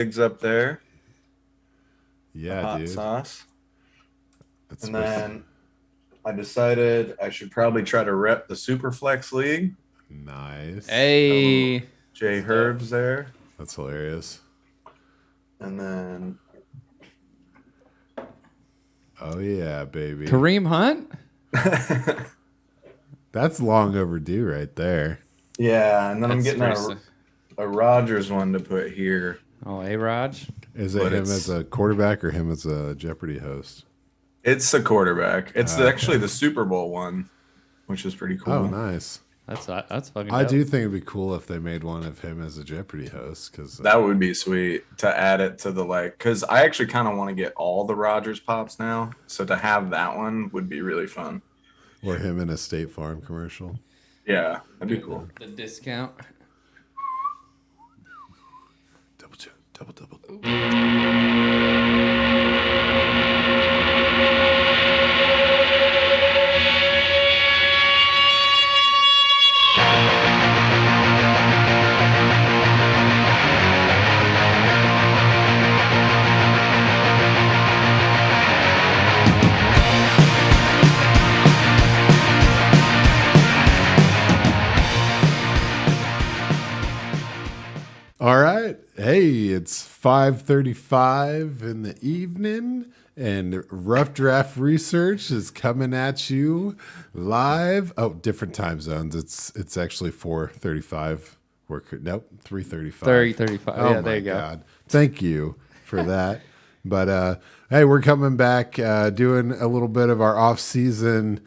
eggs up there, the Yeah, hot dude. sauce. That's And supposed to... then I decided I should probably try to rep the Superflex League. Nice. Got a little Hey, J stuff. Herbs there. That's hilarious. And then, Oh yeah, baby. Kareem Hunt. That's long overdue right there. yeah, and then I'm That's getting pretty. a Rogers one to put here. Oh, hey, Raj. Is it But him as a quarterback or him as a Jeopardy host? it's a quarterback. It's Okay. actually the Super Bowl one, which is pretty Oh, cool. nice. That's fucking. I dope. do think it'd be cool if they made one of him as a Jeopardy host because That would be sweet to add it to the because I actually kind of want to get all the Rogers pops now. So to have that one would be really fun. or him in a State Farm commercial. Yeah, that'd be cool. The discount. Double check, double. All right. Hey, it's 5:35 in the evening and Rough Draft Research is coming at you live. Oh, different time zones. It's actually 4:35. Nope, 3:35. 35. Oh Yeah, my there you go. God. Thank you for that. But hey, we're coming back doing a little bit of our off-season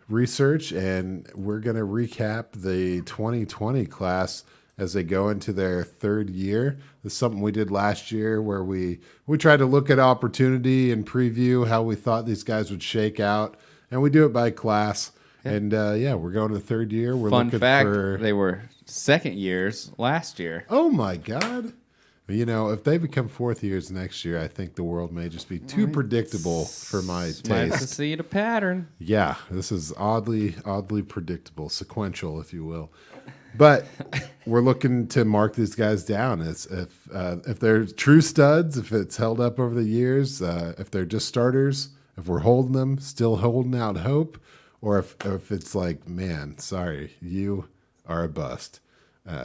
research, and we're going to recap the 2020 class as they go into their third year. This is something we did last year where we tried to look at opportunity and preview how we thought these guys would shake out, and we do it by class. Yeah. And yeah, we're going to the third year. We're Fun looking fact: for... they were second years last year. Oh my God. You know, if they become fourth years next year, I think the world may just be too predictable for my Nice to taste. see the pattern. Yeah, this is oddly predictable, sequential, if you will. But we're looking to mark these guys down as if they're true studs, if it's held up over the years, if they're just starters, if we're holding them, still holding out hope, or if it's like, man, sorry, you are a bust.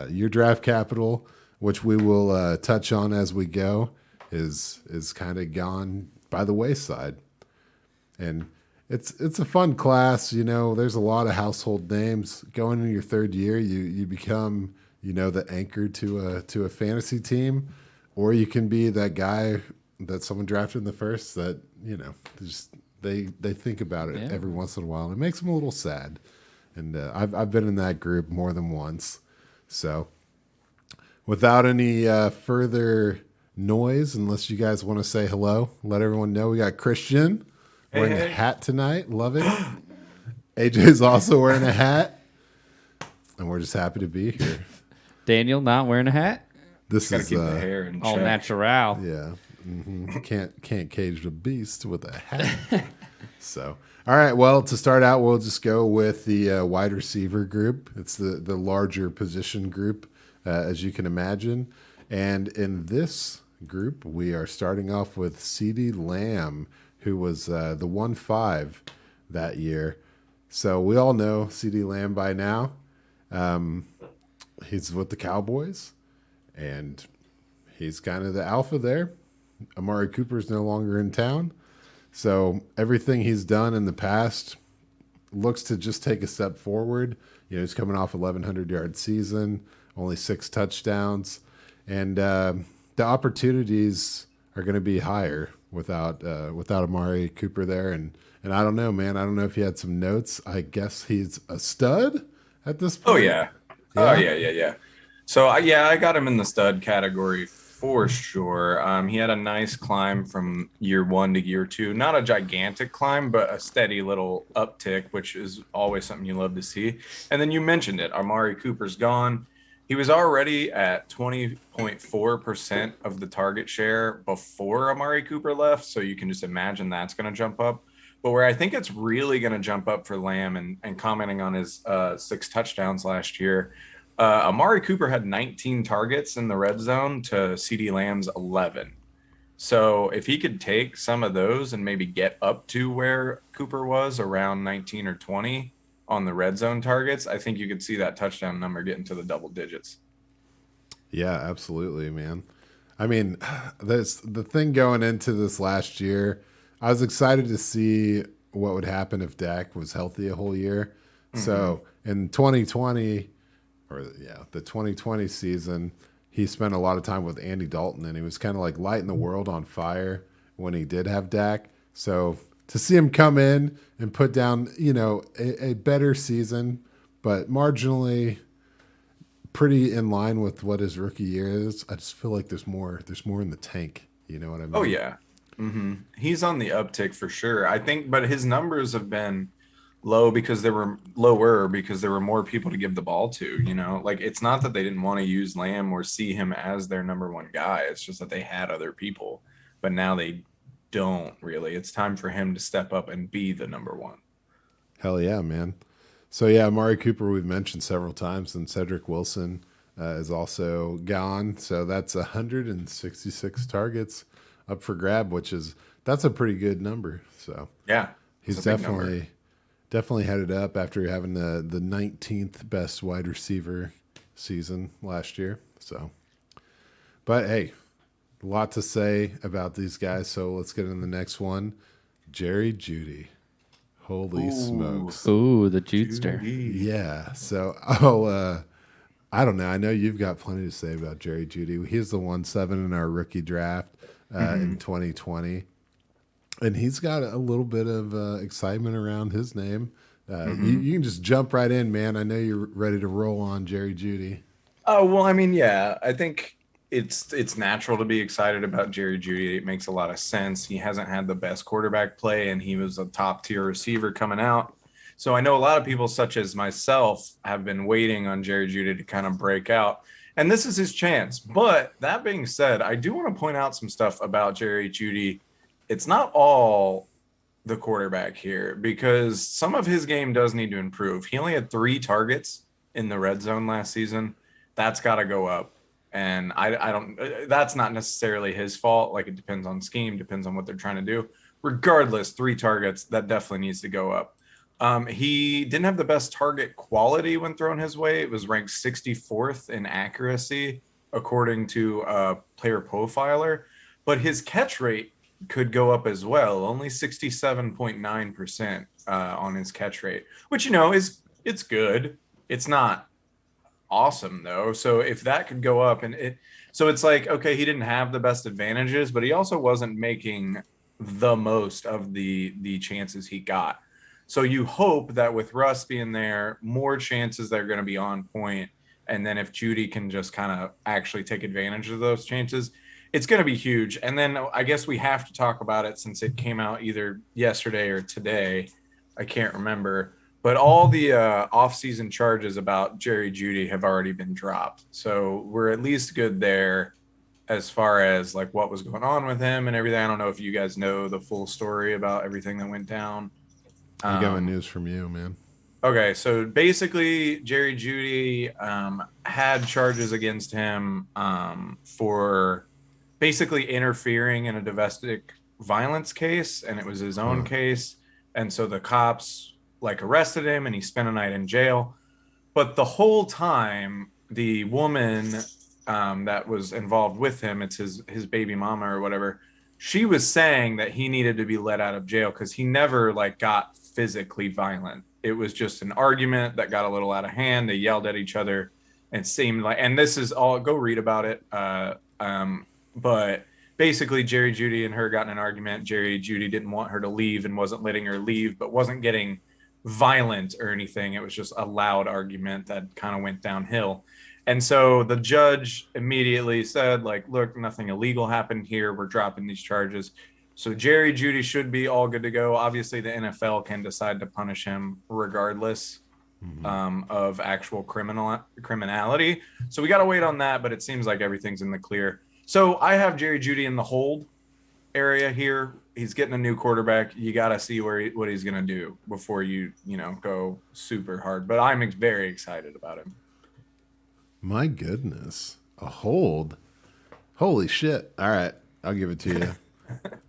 Your draft capital, which we will touch on as we go, is kind of gone by the wayside. And it's a fun class, you know. There's a lot of household names going into your third year. You become, you know, the anchor to a fantasy team, or you can be that guy that someone drafted in the first that, you know, just they think about it every once in a while, and it makes them a little sad. And I've been in that group more than once. So without any further noise, unless you guys want to say hello, let everyone know we got Christian wearing a hat tonight. Love it. AJ's also wearing a hat, and we're just happy to be here. Daniel not wearing a hat. This Gotta is keep the hair in All check. natural. yeah. Can't cage the beast with a hat. So, all right. Well, to start out, we'll just go with the wide receiver group. It's the larger position group, as you can imagine. And in this group, we are starting off with Ceedee Lamb, who was the 1-5 that year. So we all know Ceedee Lamb by now. He's with the Cowboys, and he's kind of the alpha there. Amari Cooper's no longer in town. So everything he's done in the past looks to just take a step forward. You know, he's coming off 1,100-yard season, only 6 touchdowns. And the opportunities are going to be higher without Amari Cooper there. And I don't know, man. I don't know if you had some notes. I guess he's a stud at this point. Oh yeah. Oh yeah. So I got him in the stud category for sure. He had a nice climb from year 1 to year 2. Not a gigantic climb, but a steady little uptick, which is always something you love to see. And then you mentioned it. Amari Cooper's gone. He was already at 20.4% of the target share before Amari Cooper left. So you can just imagine that's going to jump up. But where I think it's really going to jump up for Lamb and commenting on his 6 touchdowns last year, Amari Cooper had 19 targets in the red zone to Ceedee Lamb's 11. So if he could take some of those and maybe get up to where Cooper was around 19 or 20 on the red zone targets, I think you could see that touchdown number getting to the double digits. Yeah, absolutely, man. I mean, the thing going into this last year, I was excited to see what would happen if Dak was healthy a whole year. So in 2020, the 2020 season, he spent a lot of time with Andy Dalton, and he was kind of like lighting the world on fire when he did have Dak. So to see him come in and put down, a better season, but marginally pretty in line with what his rookie year is, I just feel like there's more in the tank. You know what I mean? Oh yeah. He's on the uptick for sure. I think, but his numbers have been lower because there were more people to give the ball to, like it's not that they didn't want to use Lamb or see him as their number one guy. It's just that they had other people, but now they don't really. It's time for him to step up and be the number one. Hell yeah, man. So yeah, Amari Cooper we've mentioned several times, and Cedric Wilson is also gone. So that's 166 targets up for grab, that's a pretty good number. So Yeah. he's it's a big number. definitely headed up after having the 19th best wide receiver season last year. So, but hey, a lot to say about these guys. So let's get into the next one. Jerry Judy. Holy smokes. Ooh, the Judester. Yeah. So, I don't know. I know you've got plenty to say about Jerry Judy. He's the 1-7 in our rookie draft in 2020. And he's got a little bit of excitement around his name. You can just jump right in, man. I know you're ready to roll on Jerry Judy. Oh, well, I mean, yeah, I think it's natural to be excited about Jerry Judy. It makes a lot of sense. He hasn't had the best quarterback play, and he was a top tier receiver coming out. So I know a lot of people, such as myself, have been waiting on Jerry Judy to kind of break out. And this is his chance. But that being said, I do want to point out some stuff about Jerry Judy. It's not all the quarterback here because some of his game does need to improve. He only had 3 targets in the red zone last season. That's got to go up. And I don't, that's not necessarily his fault. Like it depends on scheme, depends on what they're trying to do. Regardless, 3 targets, that definitely needs to go up. He didn't have the best target quality when thrown his way. It was ranked 64th in accuracy, according to Player Profiler. But his catch rate could go up as well, only 67.9% on his catch rate, which, it's good. It's not awesome though. So if that could go up so it's like, okay, he didn't have the best advantages, but he also wasn't making the most of the chances he got. So you hope that with Russ being there, more chances that are going to be on point. And then if Judy can just kind of actually take advantage of those chances, it's going to be huge. And then I guess we have to talk about it since it came out either yesterday or today. I can't remember. But all the off-season charges about Jerry Judy have already been dropped. So we're at least good there as far as like what was going on with him and everything. I don't know if you guys know the full story about everything that went down. I got my news from you, man. Okay, so basically Jerry Judy had charges against him for basically interfering in a domestic violence case, and it was his own case. And so the cops arrested him and he spent a night in jail. But the whole time, the woman that was involved with him, it's his baby mama or whatever, she was saying that he needed to be let out of jail because he never got physically violent. It was just an argument that got a little out of hand. They yelled at each other and seemed like, and this is all, go read about it. But basically Jerry Judy and her got in an argument. Jerry Judy didn't want her to leave and wasn't letting her leave, but wasn't getting violent or anything. It was just a loud argument that kind of went downhill. And so the judge immediately said, look, nothing illegal happened here. We're dropping these charges. So Jerry Judy should be all good to go. Obviously, the NFL can decide to punish him regardless of actual criminality. So we got to wait on that, but it seems like everything's in the clear. So I have Jerry Judy in the hold area here. He's getting a new quarterback. You got to see what he's going to do before you go super hard. But I'm very excited about him. My goodness. A hold. Holy shit. All right. I'll give it to you.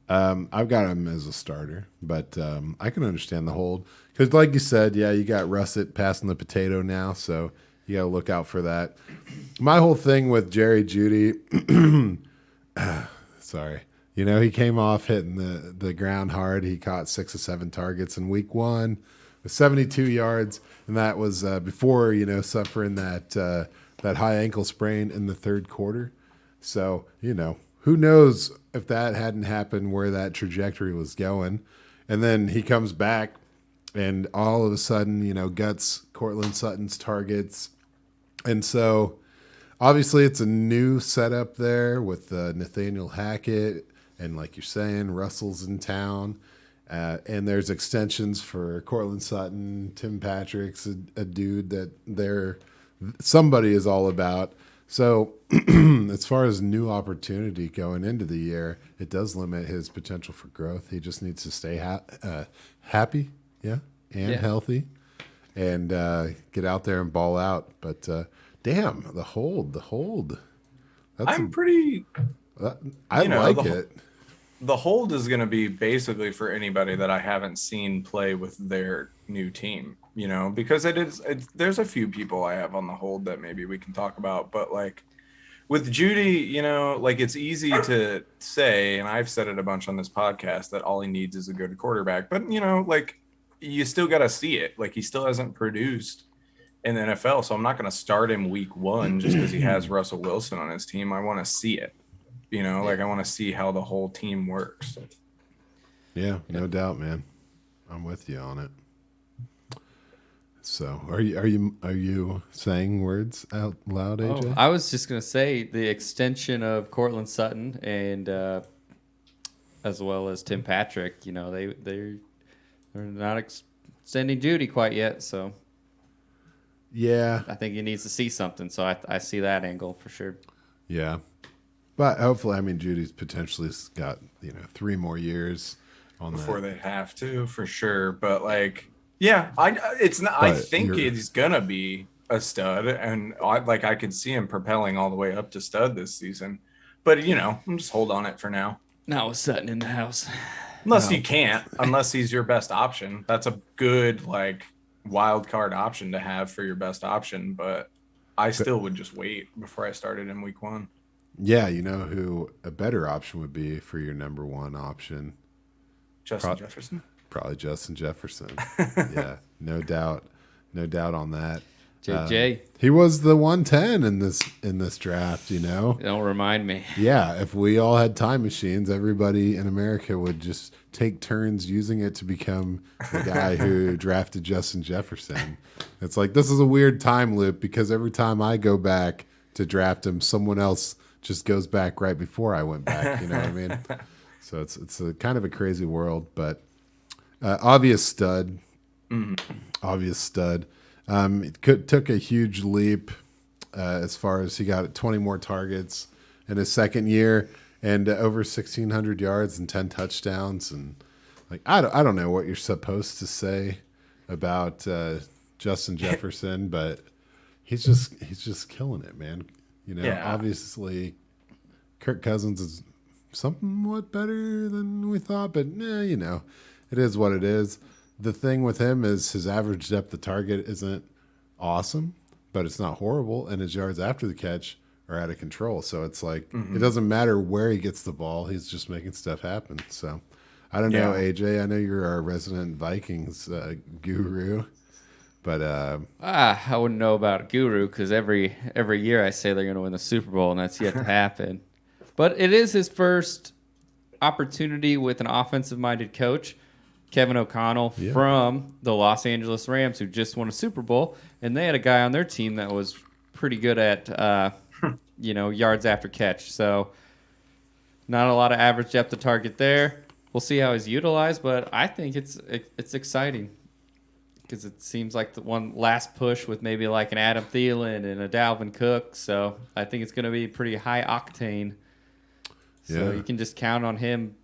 I've got him as a starter, but I can understand the hold. Because, like you said, yeah, you got Russet passing the potato now, so you got to look out for that. My whole thing with Jerry Judy, sorry. You know, he came off hitting the ground hard. He caught 6 or 7 targets in week 1 with 72 yards, and that was before, you know, suffering that high ankle sprain in the third quarter. So, you know, who knows if that hadn't happened where that trajectory was going. And then he comes back and all of a sudden, you know, guts Cortland Sutton's targets. And so obviously it's a new setup there with Nathaniel Hackett. And like you're saying, Russell's in town. And there's extensions for Cortland Sutton. Tim Patrick's a dude that somebody is all about. So as far as new opportunity going into the year, it does limit his potential for growth. He just needs to stay happy, and healthy, and get out there and ball out. But damn, the hold. I like it. The hold is going to be basically for anybody that I haven't seen play with their new team, you know, because there's a few people I have on the hold that maybe we can talk about, but like with Judy, you know, like it's easy to say, and I've said it a bunch on this podcast, that all he needs is a good quarterback, but you know, like you still got to see it. Like he still hasn't produced in the NFL. So I'm not going to start him week 1 just because he has Russell Wilson on his team. I want to see it. You know, like I want to see how the whole team works. Yeah, no doubt, man. I'm with you on it. So, are you saying words out loud, AJ? Oh, I was just gonna say the extension of Cortland Sutton and as well as Tim Patrick. You know, they're not extending Judy quite yet, so yeah, I think he needs to see something. So I see that angle for sure. Yeah. But hopefully, I mean, Judy's potentially got, 3 more years on before that. they have to, for sure. But like, yeah, I think he's gonna be a stud, and I could see him propelling all the way up to stud this season. But I'm just hold on it for now. Not with Sutton in the house. Unless you can't, unless he's your best option. That's a good wild card option to have for your best option. But I still would just wait before I started in week 1. Yeah, you know who a better option would be for your number 1 option? Jefferson? Probably Justin Jefferson. Yeah, no doubt on that. JJ. He was the 110 in this draft, Don't remind me. Yeah, if we all had time machines, everybody in America would just take turns using it to become the guy who drafted Justin Jefferson. It's like, this is a weird time loop because every time I go back to draft him, someone else just goes back right before I went back. You know what I mean? So it's a kind of a crazy world, but obvious stud. Obvious stud. Took a huge leap as far as he got 20 more targets in his second year and over 1,600 yards and 10 touchdowns. And I don't know what you're supposed to say about Justin Jefferson, but he's just killing it, man. Obviously Kirk Cousins is somewhat better than we thought, but it is what it is. The thing with him is his average depth of target isn't awesome, but it's not horrible, and his yards after the catch are out of control. So it's like it doesn't matter where he gets the ball; he's just making stuff happen. So I don't know, AJ. I know you're our resident Vikings guru, but I wouldn't know about guru because every year I say they're going to win the Super Bowl, and that's yet to happen. But it is his first opportunity with an offensive-minded coach. Kevin O'Connell from the Los Angeles Rams, who just won a Super Bowl, and they had a guy on their team that was pretty good at, yards after catch. So not a lot of average depth of target there. We'll see how he's utilized, but I think it's exciting because it seems like the one last push with maybe like an Adam Thielen and a Dalvin Cook. So I think it's going to be pretty high octane. So you can just count on him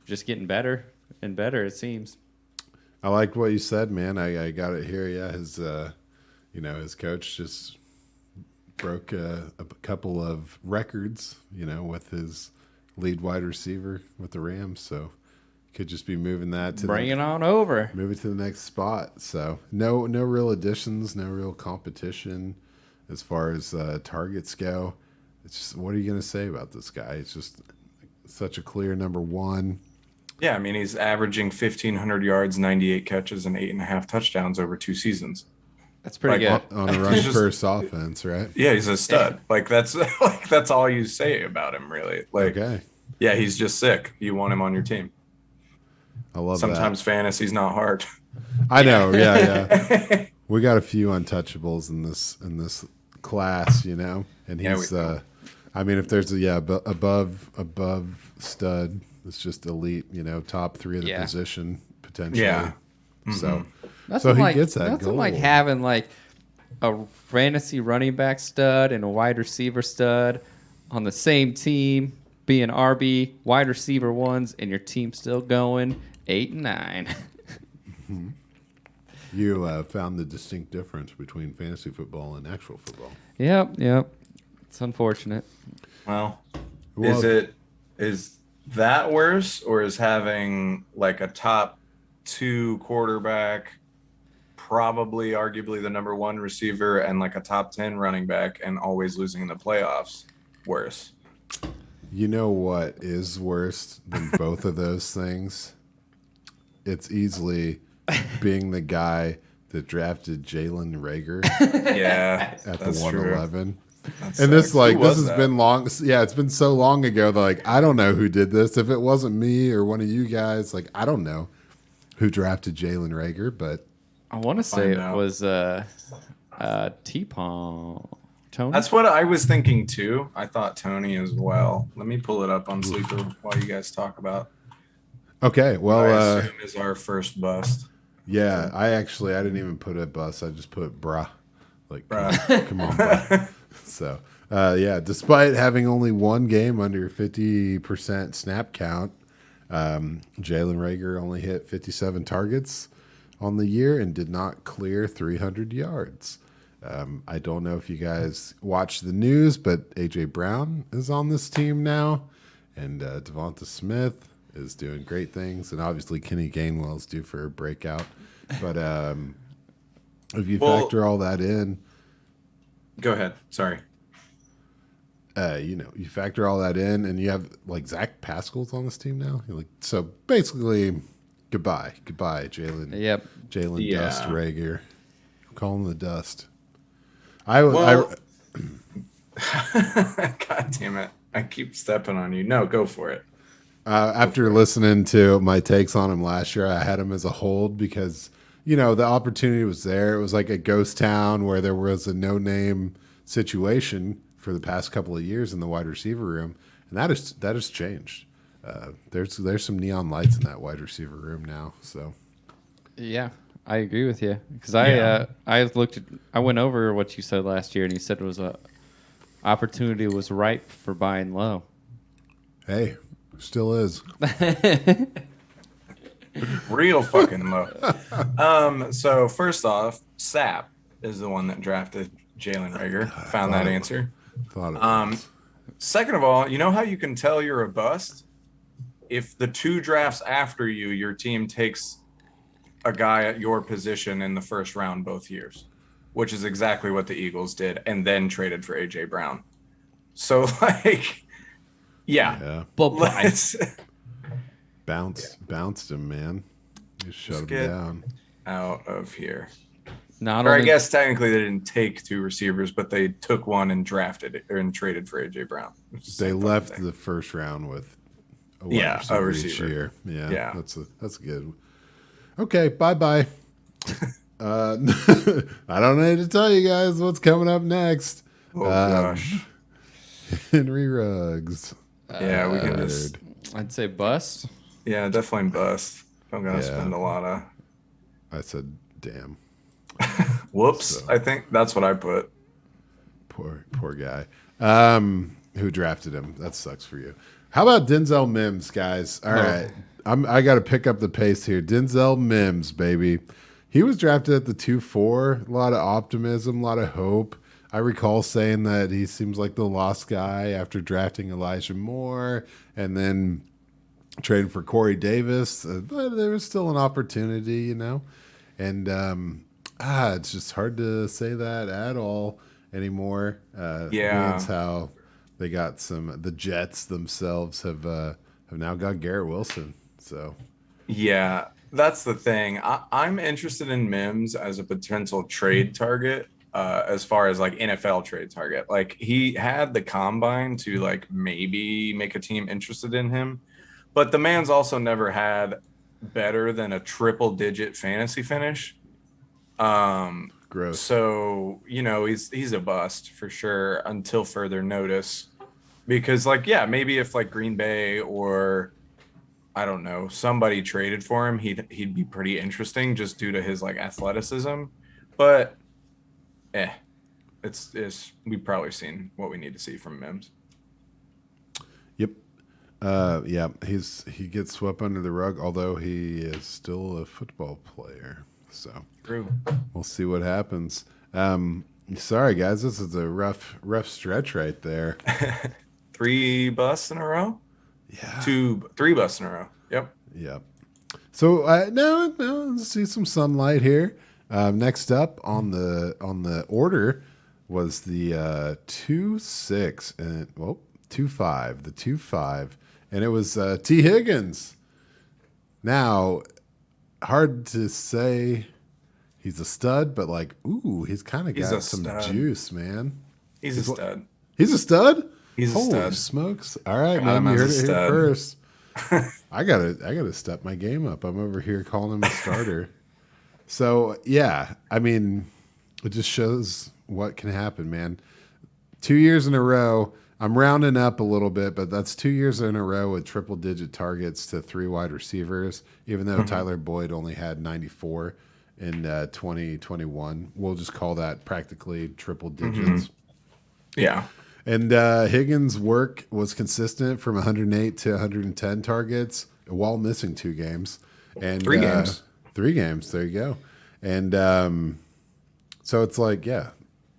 just getting better and better, it seems. I like what you said, man. I got it here. Yeah, his coach just broke a couple of records, with his lead wide receiver with the Rams. So could just be moving that to Bring it on over. move it to the next spot. So no real additions, no real competition as far as targets go. It's just, what are you going to say about this guy? It's just such a clear number one. Yeah, I mean, he's averaging 1,500 yards, 98 catches, and 8.5 touchdowns over 2 seasons. That's pretty good. On a run first offense, right? Yeah, he's a stud. Like that's all you say about him, really. Like, Okay. yeah, he's just sick. You want him on your team. I love Sometimes fantasy's not hard. I know. Yeah. We got a few untouchables in this class, and he's. I mean, if there's above stud, it's just elite. Top 3 of the position potentially. Yeah. So. Nothing he like, gets that nothing goal. like having like a fantasy running back stud and a wide receiver stud on the same team, being RB wide receiver ones, and your team still going 8-9. You found the distinct difference between fantasy football and actual football. Yep. It's unfortunate. Well, Well, is that worse, or is having like a top 2 quarterback, probably arguably the number 1 receiver, and like a top 10 running back and always losing in the playoffs worse? You know what is worse than both of those things? It's easily being the guy that drafted Jalen Reagar Yeah, at the that's 111. That And this sucks. Who was has that? been long. Yeah, it's been so long ago that I don't know who did this. If it wasn't me or one of you guys, I don't know who drafted Jalen Reagar, but I want to say Find it out. was T-Pong. Tony? That's what I was thinking too. I thought Tony as well. Let me pull it up on Sleeper while you guys talk about. okay. I Well, assume is our first bust. yeah, I didn't even put a bus. I just put brah. Bruh. Come on, brah. So, despite having only one game under 50% snap count, Jalen Reagar only hit 57 targets on the year and did not clear 300 yards. I don't know if you guys watch the news, but A.J. Brown is on this team now, and Devonta Smith is doing great things, and obviously Kenny Gainwell is due for a breakout. But if you factor all that in, Go ahead. Sorry. you factor all that in, and you have Zach Pascal's on this team now. So basically, goodbye, Jalen. Yep. Jalen Yeah. Dust Reagar. Call him the Dust. God damn it! I keep stepping on you. No, go for it. After listening to my takes on him last year, I had him as a hold because the opportunity was there. It was like a ghost town where there was a no-name situation for the past couple of years in the wide receiver room, and that has changed. There's some neon lights in that wide receiver room now. So Yeah, I agree with you because Yeah. I went over what you said last year, and you said it was opportunity was ripe for buying low. hey, still is. Real fucking low. So first off, Sap is the one that drafted Jalen Reagar. Found that answer. Thought it was. Second of all, you know how you can tell you're a bust? If the 2 drafts after you, your team takes a guy at your position in the first round both years, which is exactly what the Eagles did, and then traded for A.J. Brown. So, Yeah, But let's bounced him, man. Just shut him get down. out of here. not Or I only guess technically they didn't take 2 receivers, but they took one and traded for A.J. Brown. They left the first round with a wide a receiver each receiver. year. Yeah. That's good. Okay, bye. I don't need to tell you guys what's coming up next. Oh, gosh. Henry Ruggs. Yeah, we can just... I'd say bust. Yeah, definitely bust. I'm going to Yeah. spend a lot of... I said, damn. Whoops. So- I think that's what I put. Poor guy. Who drafted him? That sucks for you. How about Denzel Mims, guys? All right. I got to pick up the pace here. Denzel Mims, baby. He was drafted at the 2-4. A lot of optimism, a lot of hope. I recall saying that he seems like the lost guy after drafting Elijah Moore and then trading for Corey Davis. But there was still an opportunity, you know. And it's just hard to say that at all anymore. Yeah. Being how they got the Jets themselves have now got Garrett Wilson. So Yeah, that's the thing. I'm interested in Mims as a potential trade target, as far as like NFL trade target. Like he had the combine to like maybe make a team interested in him, but the man's also never had better than a triple digit fantasy finish. Um, gross. so he's a bust for sure until further notice. Because like, yeah, maybe if like Green Bay or I don't know, somebody traded for him, he'd be pretty interesting just due to his like athleticism. But eh, it's we've probably seen what we need to see from Mims. Yep. Yeah, he gets swept under the rug, although he is still a football player. So True. we'll see what happens. Sorry guys, this is a rough stretch right there. 3 busts in a row? Yeah. 3 busts in a row. Yep. Yep. So now let's see some sunlight here. Next up on the order was the 2-6 and 2-5, the 2-5, and it was T. Higgins. Now, hard to say he's a stud, but like, ooh, he's kind of got some juice, man. He's a stud. He's a stud? He's a Holy stud. smokes. All right, Got man, him you as heard a it here stud. first. I gotta step my game up. I'm over here calling him a starter. So yeah, I mean, it just shows what can happen, man. 2 years in a row. I'm rounding up a little bit, but that's 2 years in a row with triple digit targets to 3 wide receivers, even though Tyler Boyd only had 94 in 2021. We'll just call that practically triple digits. Yeah. And Higgins' work was consistent from 108 to 110 targets while missing 2 games. And 3 games. 3 games. There you go. And so it's like, yeah,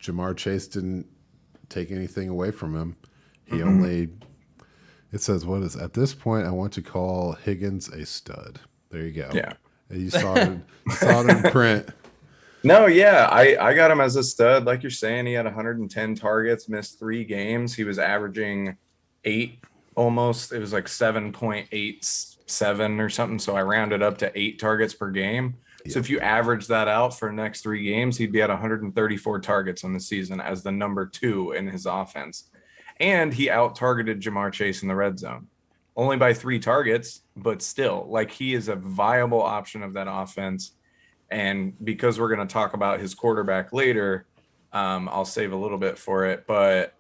Jamar Chase didn't take anything away from him. He only, it says, what is, at this point, I want to call Higgins a stud. There you go. Yeah. You saw it in print. No, yeah, I got him as a stud. Like you're saying, he had 110 targets, missed 3 games. He was averaging 8 almost. It was like 7.87 or something. So I rounded up to 8 targets per game. Yeah. So if you average that out for the next 3 games, he'd be at 134 targets on the season as the number 2 in his offense. And he out-targeted Jamar Chase in the red zone. Only by 3 targets, but still, like he is a viable option of that offense. And because we're going to talk about his quarterback later, I'll save a little bit for it. But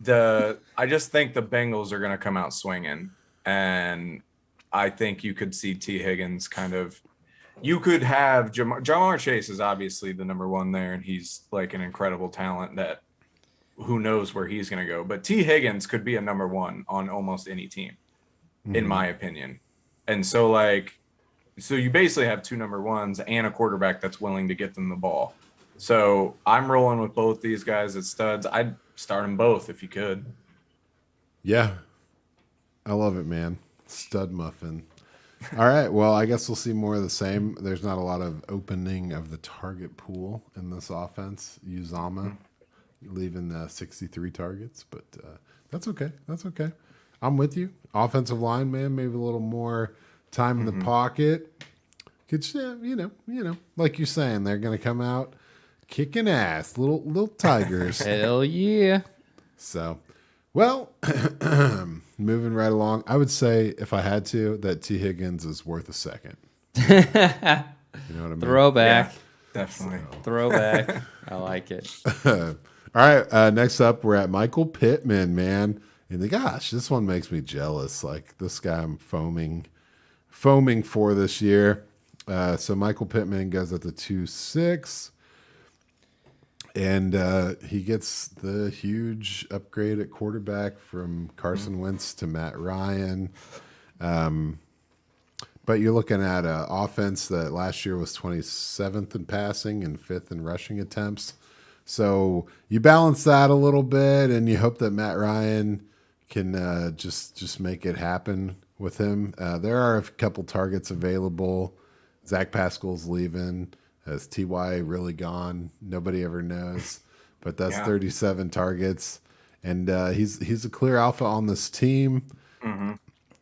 I just think the Bengals are going to come out swinging. And I think you could see T. Higgins kind of – you could have – Jamar Chase is obviously the number 1 there, and he's like an incredible talent that who knows where he's going to go. But T. Higgins could be a number 1 on almost any team, in my opinion. And so, like – so you basically have 2 number 1s and a quarterback that's willing to get them the ball. So I'm rolling with both these guys as studs. I'd start them both if you could. Yeah. I love it, man. Stud muffin. All right. Well, I guess we'll see more of the same. There's not a lot of opening of the target pool in this offense. Uzama leaving 63 targets, but that's okay. That's okay. I'm with you. Offensive line, man, maybe a little more time in the pocket. Like you're saying, they're going to come out kicking ass, little tigers. Hell yeah. So, well, moving right along, I would say if I had to, that T. Higgins is worth a second. You know what I mean? Throwback. Yeah, definitely. Throwback. I like it. All right. Next up, we're at Michael Pittman, man. And gosh, this one makes me jealous. Like this guy I'm foaming for this year. So Michael Pittman goes at the 2-6. And he gets the huge upgrade at quarterback from Carson Wentz to Matt Ryan. But you're looking at an offense that last year was 27th in passing and 5th in rushing attempts. So you balance that a little bit, and you hope that Matt Ryan can just make it happen with him. There are a couple targets available. Zach Pascal's leaving. Has Ty really gone? Nobody ever knows. But that's 37 targets, and he's a clear alpha on this team. Mm-hmm.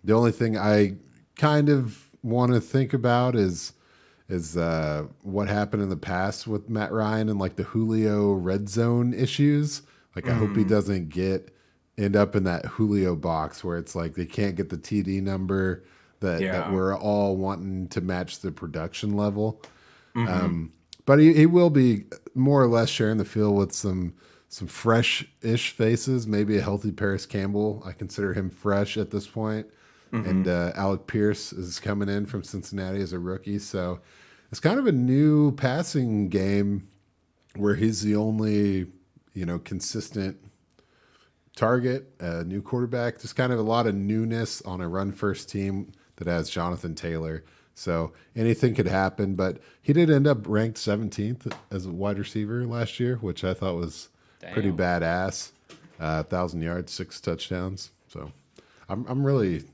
The only thing I kind of want to think about is what happened in the past with Matt Ryan and like the Julio red zone issues. Like I hope he doesn't end up in that Julio box where it's like they can't get the TD number that we're all wanting to match the production level. But he will be more or less sharing the field with some fresh-ish faces, maybe a healthy Paris Campbell. I consider him fresh at this point. And Alec Pierce is coming in from Cincinnati as a rookie. So it's kind of a new passing game where he's the only, consistent target, new quarterback. Just kind of a lot of newness on a run-first team that has Jonathan Taylor. So anything could happen, but he did end up ranked 17th as a wide receiver last year, which I thought was pretty badass. 1,000 yards, 6 touchdowns. So I'm really,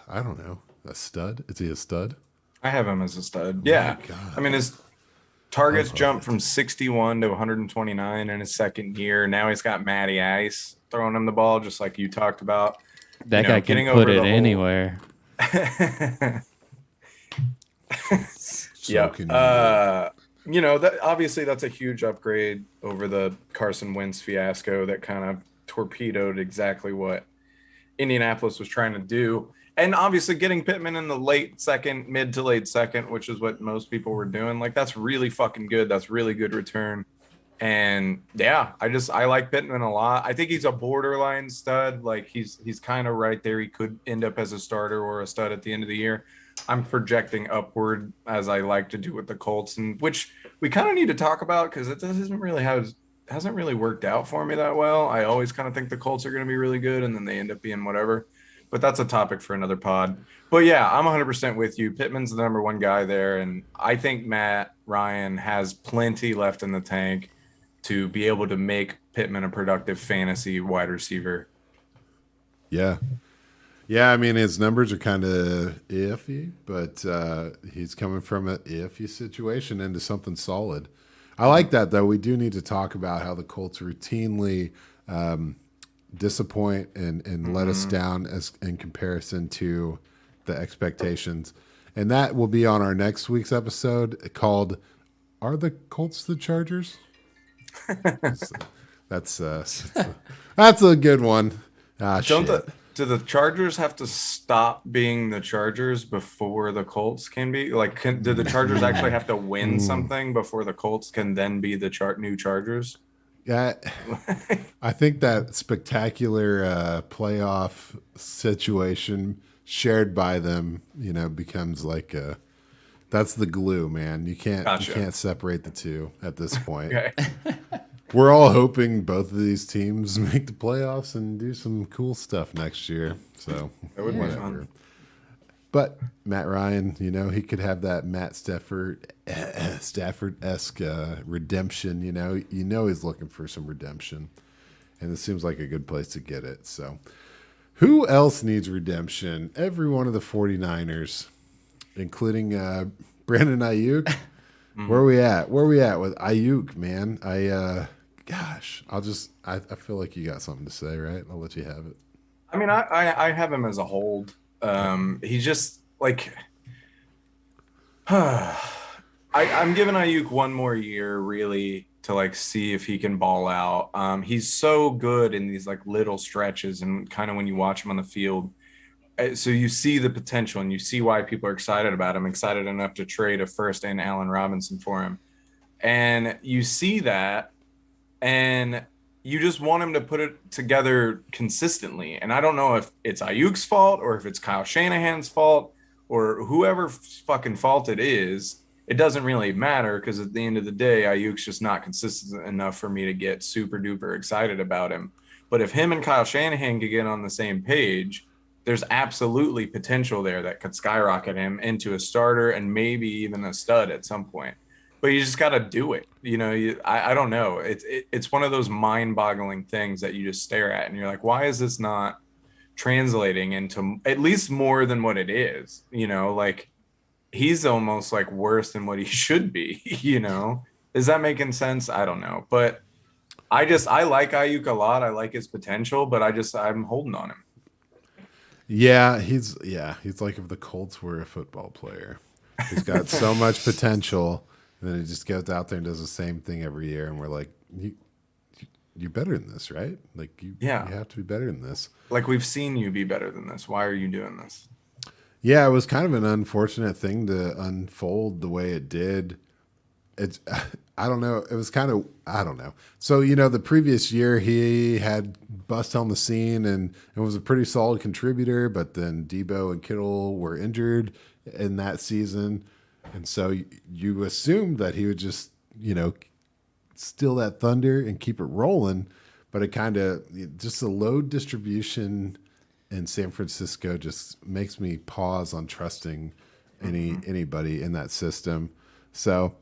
I don't know, a stud. Is he a stud? I have him as a stud. Yeah. I mean, his targets jumped from 61 to 129 in his second year. Now he's got Matty Ice throwing him the ball, just like you talked about. That guy can put it anywhere. That obviously that's a huge upgrade over the Carson Wentz fiasco that kind of torpedoed exactly what Indianapolis was trying to do. And obviously getting Pittman in the mid to late second, which is what most people were doing, like that's really fucking good. That's really good return. And yeah, I like Pittman a lot. I think he's a borderline stud. Like he's kind of right there. He could end up as a starter or a stud at the end of the year. I'm projecting upward as I like to do with the Colts, and which we kind of need to talk about because it hasn't really worked out for me that well. I always kind of think the Colts are going to be really good, and then they end up being whatever. But that's a topic for another pod. But yeah, I'm 100% with you. Pittman's the number one guy there, and I think Matt Ryan has plenty left in the tank to be able to make Pittman a productive fantasy wide receiver. Yeah. Yeah, I mean, his numbers are kind of iffy, but he's coming from an iffy situation into something solid. I like that, though. We do need to talk about how the Colts routinely disappoint and let us down in comparison to the expectations. And that will be on our next week's episode called Are the Colts the Chargers? That's a good one. Do the Chargers have to stop being the Chargers before the Colts can be? Like, do the Chargers actually have to win something before the Colts can then be the new Chargers? Yeah, I think that spectacular playoff situation shared by them, becomes like that's the glue, man. You can't separate the two at this point. Okay. We're all hoping both of these teams make the playoffs and do some cool stuff next year. So that would be fun. But Matt Ryan, he could have that Matt Stafford-esque redemption. He's looking for some redemption, and it seems like a good place to get it. So who else needs redemption? Every one of the 49ers, including Brandon Aiyuk. Where are we at? Where are we at with Aiyuk, man? I feel like you got something to say, right? I'll let you have it. I mean, I have him as a hold. He's just like, I'm giving Aiyuk one more year really to like see if he can ball out. He's so good in these like little stretches and kind of when you watch him on the field. So you see the potential and you see why people are excited about him, excited enough to trade a first and Allen Robinson for him. And you see that and you just want him to put it together consistently. And I don't know if it's Aiyuk's fault or if it's Kyle Shanahan's fault or whoever fucking fault it is. It doesn't really matter because at the end of the day, Aiyuk's just not consistent enough for me to get super duper excited about him. But if him and Kyle Shanahan could get on the same page, there's absolutely potential there that could skyrocket him into a starter and maybe even a stud at some point. but you just got to do it. I don't know. It's one of those mind-boggling things that you just stare at and you're like, why is this not translating into at least more than what it is? Like he's almost like worse than what he should be. Is that making sense? I don't know, but I like Aiyuk a lot. I like his potential, but I'm holding on him. Yeah, he's like if the Colts were a football player. He's got so much potential, and then he just goes out there and does the same thing every year, and we're like, you're better than this, right? Like you have to be better than this. Like we've seen you be better than this. Why are you doing this? Yeah, it was kind of an unfortunate thing to unfold the way it did. It's I don't know. It was kind of I don't know. So the previous year he had bust on the scene and was a pretty solid contributor, but then Debo and Kittle were injured in that season, and so you assumed that he would just steal that thunder and keep it rolling, but it kind of just the load distribution in San Francisco just makes me pause on trusting anybody in that system. So.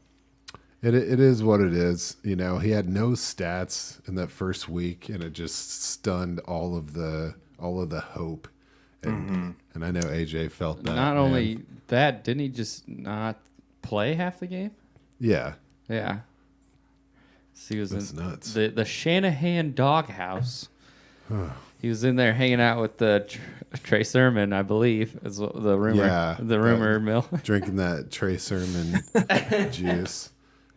It is what it is. He had no stats in that first week, and it just stunned all of the hope. And I know AJ felt that. Not only that, didn't he just not play half the game? Yeah. Yeah. So he was That's in nuts. the Shanahan doghouse. He was in there hanging out with the Trey Sermon, I believe, is the rumor. Yeah, the rumor mill. Drinking that Trey Sermon juice.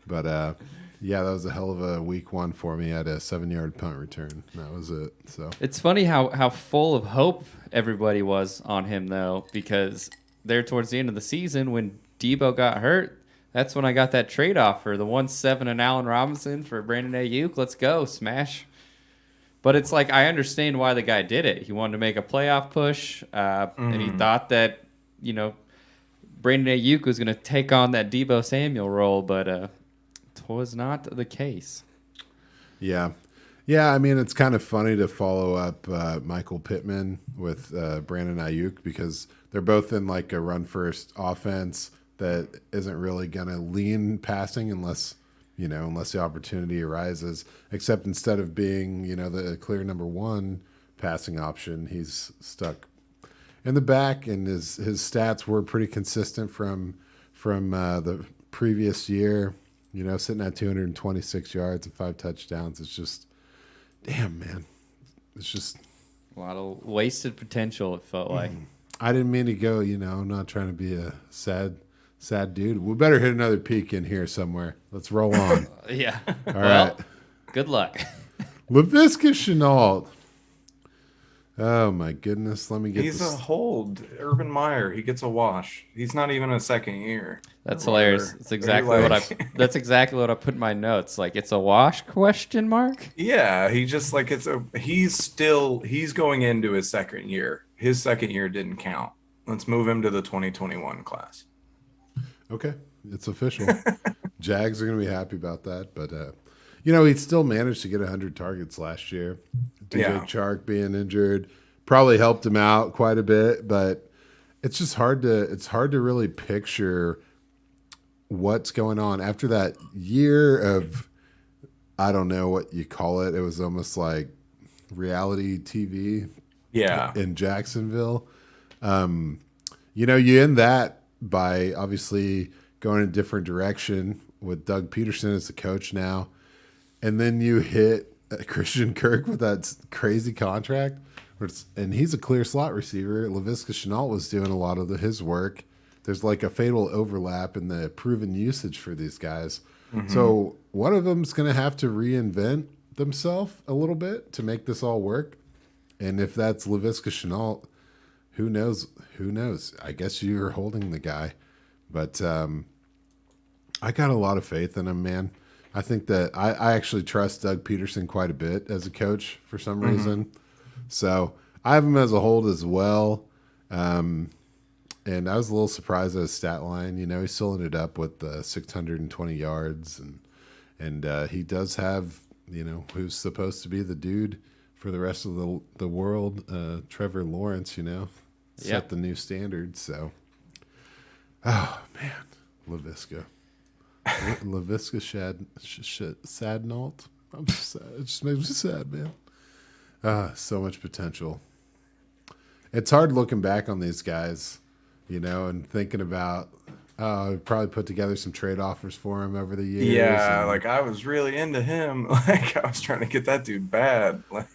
But, that was a hell of a week one for me. I had a 7-yard punt return. That was it. So It's funny how full of hope everybody was on him, though, because there towards the end of the season when Debo got hurt, that's when I got that trade offer, the 1-7 and Allen Robinson for Brandon Aiyuk. Let's go, smash. But it's like I understand why the guy did it. He wanted to make a playoff push, and he thought that, Brandon Aiyuk was going to take on that Debo Samuel role, but was not the case. Yeah. I mean, it's kind of funny to follow up Michael Pittman with Brandon Aiyuk because they're both in like a run first offense that isn't really going to lean passing unless the opportunity arises, except instead of being, the clear number one passing option, he's stuck in the back, and his stats were pretty consistent from the previous year. Sitting at 226 yards and 5 touchdowns. It's just, damn, man. It's just a lot of wasted potential, it felt like. I didn't mean to go, I'm not trying to be a sad dude. We better hit another peak in here somewhere. Let's roll on. Yeah. All right. Good luck. Laviska Shenault. Oh, my goodness. Let me get He's a hold. Urban Meyer. He gets a wash. He's not even a second year. That's hilarious. That's exactly what I put in my notes. Like, it's a wash question mark? Yeah, he just like he's going into his second year. His second year didn't count. Let's move him to the 2021 class. Okay. It's official. Jags are going to be happy about that, but he still managed to get 100 targets last year. DJ Chark being injured probably helped him out quite a bit, but it's just hard to really picture what's going on after that year of, I don't know what you call it. It was almost like reality TV. Yeah. In Jacksonville. You end that by obviously going a different direction with Doug Peterson as the coach now. And then you hit Christian Kirk with that crazy contract. And he's a clear slot receiver. Laviska Shenault was doing a lot of his work. There's like a fatal overlap in the proven usage for these guys. Mm-hmm. So one of them's going to have to reinvent themselves a little bit to make this all work. And if that's Laviska Shenault, who knows? Who knows? I guess you're holding the guy. But I got a lot of faith in him, man. I think that I actually trust Doug Peterson quite a bit as a coach for some reason. So I have him as a hold as well. And I was a little surprised at his stat line. He still ended up with 620 yards. And he does have, who's supposed to be the dude for the rest of the world, Trevor Lawrence, set the new standard. So, oh, man, Laviska. Laviska Shenault. I'm sad. It just makes me sad, man. So much potential. It's hard looking back on these guys, and thinking about, probably put together some trade offers for him over the years. Yeah, and, like I was really into him. Like I was trying to get that dude bad. Like,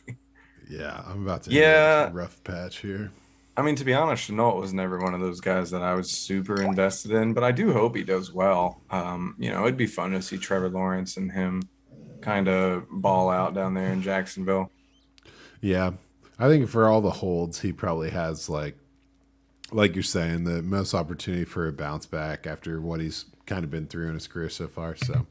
yeah, I'm about to hit yeah, a rough patch here. I mean, to be honest, Chenault was never one of those guys that I was super invested in, but I do hope he does well. It'd be fun to see Trevor Lawrence and him kind of ball out down there in Jacksonville. Yeah, I think for all the holds, he probably has like you're saying, the most opportunity for a bounce back after what he's kind of been through in his career so far. So,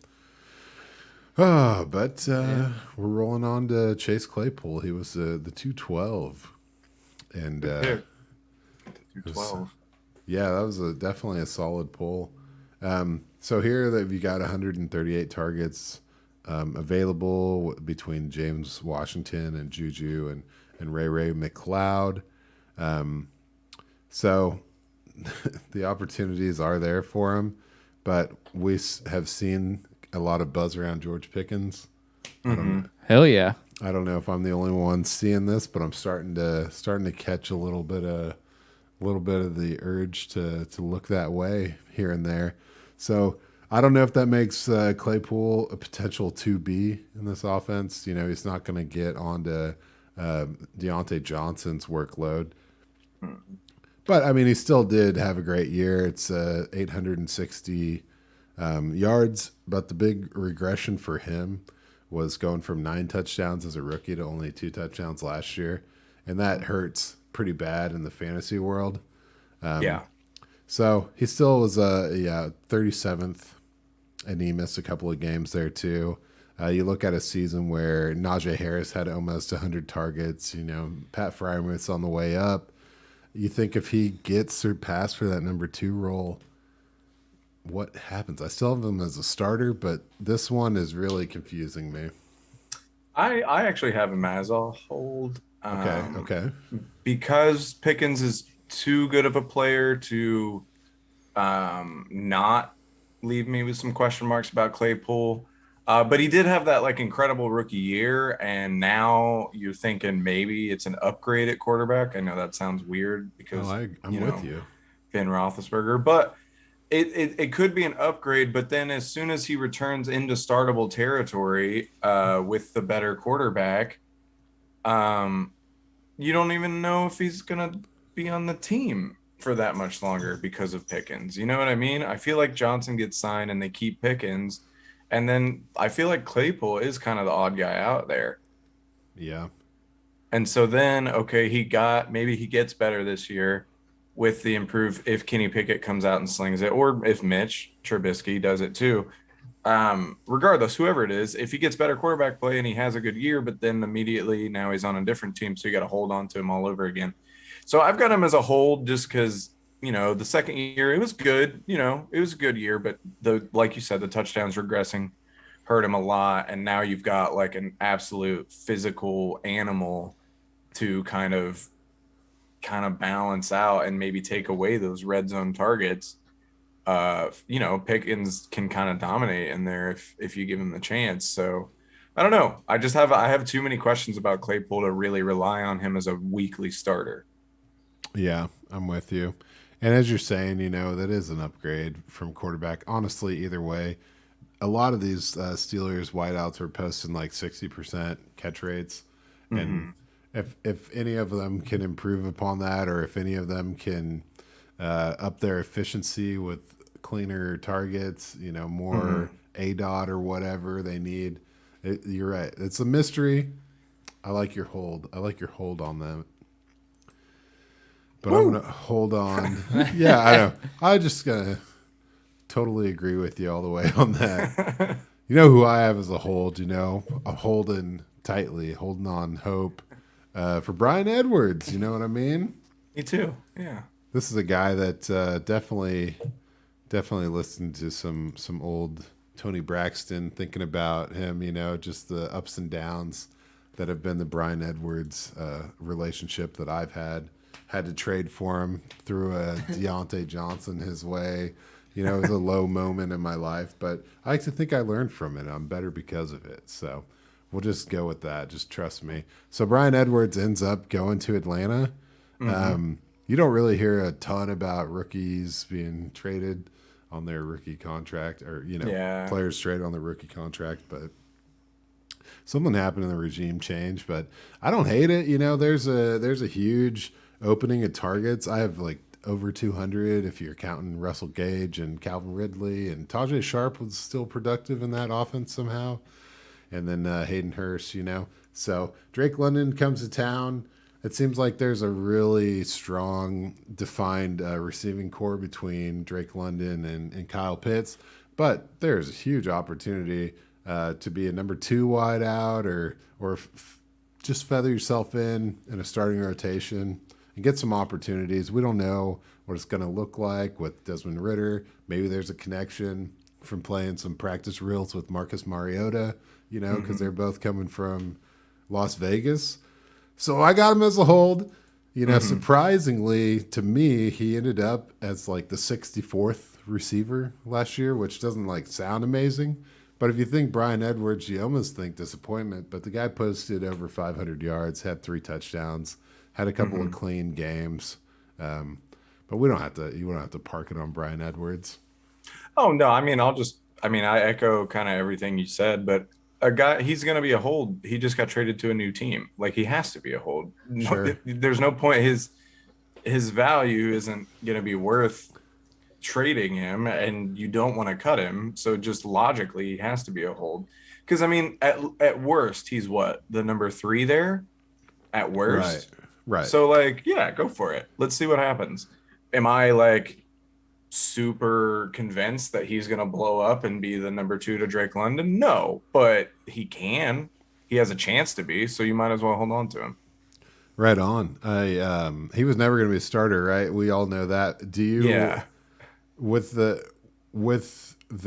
we're rolling on to Chase Claypool. He was the 212, and 212. yeah, that was definitely a solid pull. So here you got 138 targets available between James Washington and Juju and Ray McLeod. So the opportunities are there for him, but we have seen a lot of buzz around George Pickens. Hell yeah. I don't know if I'm the only one seeing this, but I'm starting to catch a little bit of the urge to look that way here and there. So I don't know if that makes Claypool a potential 2B in this offense. He's not going to get onto Deontay Johnson's workload. But, I mean, he still did have a great year. It's 860 yards. But the big regression for him was going from 9 touchdowns as a rookie to only 2 touchdowns last year. And that hurts pretty bad in the fantasy world. Yeah. So he still was 37th, and he missed a couple of games there too. You look at a season where Najee Harris had almost 100 targets. Pat Freiermuth's on the way up. You think if he gets surpassed for that number 2 role, what happens? I still have him as a starter, but this one is really confusing me. I actually have him as a hold. Okay. Because Pickens is too good of a player to not leave me with some question marks about Claypool. But he did have that incredible rookie year, and now you're thinking maybe it's an upgrade at quarterback. I know that sounds weird because I'm with you. Ben Roethlisberger, but it could be an upgrade. But then as soon as he returns into startable territory with the better quarterback, you don't even know if he's gonna be on the team for that much longer because of Pickens. You know what I mean? I feel like Johnson gets signed and they keep Pickens. And then I feel like Claypool is kind of the odd guy out there. Yeah. And so then, okay, maybe he gets better this year with the improved, if Kenny Pickett comes out and slings it, or if Mitch Trubisky does it too. Regardless, whoever it is, if he gets better quarterback play and he has a good year, but then immediately now he's on a different team, so you got to hold on to him all over again. So I've got him as a hold just because, the second year, it was good. It was a good year, but like you said, the touchdowns regressing hurt him a lot. And now you've got an absolute physical animal to kind of balance out and maybe take away those red zone targets. Pickens can kind of dominate in there if you give him the chance. So I don't know. I have too many questions about Claypool to really rely on him as a weekly starter. Yeah, I'm with you. And as you're saying, that is an upgrade from quarterback. Honestly, either way, a lot of these Steelers wideouts are posting 60% catch rates. Mm-hmm. And if any of them can improve upon that, or if any of them can up their efficiency with cleaner targets, more ADOT or whatever they need, you're right. It's a mystery. I like your hold. On them. But Woo! I'm going to hold on. Yeah, I know. I just going to totally agree with you all the way on that. You know who I have as a hold, I'm holding on hope for Bryan Edwards. You know what I mean? Me too, yeah. This is a guy that definitely listened to some old Tony Braxton, thinking about him, just the ups and downs that have been the Bryan Edwards relationship that I've had to trade for him, through a Deontay Johnson his way. You know, it was a low moment in my life, but I like to think I learned from it. I'm better because of it. So we'll just go with that. Just trust me. So Bryan Edwards ends up going to Atlanta. You don't really hear a ton about rookies being traded on their rookie contract, or Yeah. players traded on their rookie contract, but something happened in the regime change. But I don't hate it. You know, there's a huge opening at targets. I have like over 200 if you're counting Russell Gage and Calvin Ridley, and Tajay Sharp was still productive in that offense somehow, and then Hayden Hurst. So Drake London comes to town. It seems like there's a really strong, defined receiving core between Drake London and Kyle Pitts, but there's a huge opportunity to be a number 2 wide out, or just feather yourself in a starting rotation and get some opportunities. We don't know what it's going to look like with Desmond Ridder. Maybe there's a connection from playing some practice reels with Marcus Mariota, because they're both coming from Las Vegas. So I got him as a hold. Surprisingly to me, he ended up as like the 64th receiver last year, which doesn't like sound amazing. But if you think Bryan Edwards, you almost think disappointment. But the guy posted over 500 yards, had 3 touchdowns, had a couple of clean games. But we don't have to. You don't have to park it on Bryan Edwards. Oh no, I echo kind of everything you said, but a guy, he's going to be a hold. He just got traded to a new team. Like, he has to be a hold. Sure. There's no point. His value isn't going to be worth trading him, and you don't want to cut him. So just logically, he has to be a hold. Because at worst, he's what, the number 3 there? At worst, Right. So yeah, go for it. Let's see what happens. Am I super convinced that he's going to blow up and be the number 2 to Drake London? No, but he has a chance to be, so you might as well hold on to him. Right on. He was never going to be a starter, right? We all know that. Do you? Yeah. With the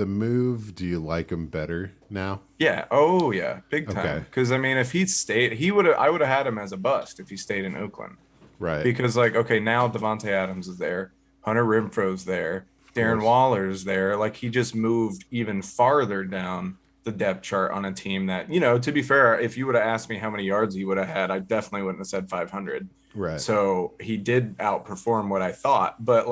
move, do you like him better now? Yeah. Oh yeah, big time. Okay. Because if he'd stayed, I would have had him as a bust if he stayed in Oakland. Right. Because now Devontae Adams is there, Hunter Renfro's there, Darren Waller's there. He just moved even farther down the depth chart on a team that, to be fair, if you would have asked me how many yards he would have had, I definitely wouldn't have said 500. Right. So he did outperform what I thought, but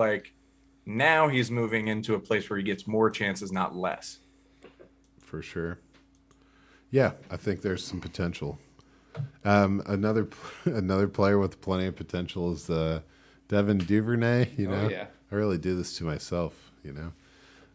now he's moving into a place where he gets more chances, not less. For sure. Yeah, I think there's some potential. Another player with plenty of potential is Devin Duvernay. Oh, yeah. I really do this to myself,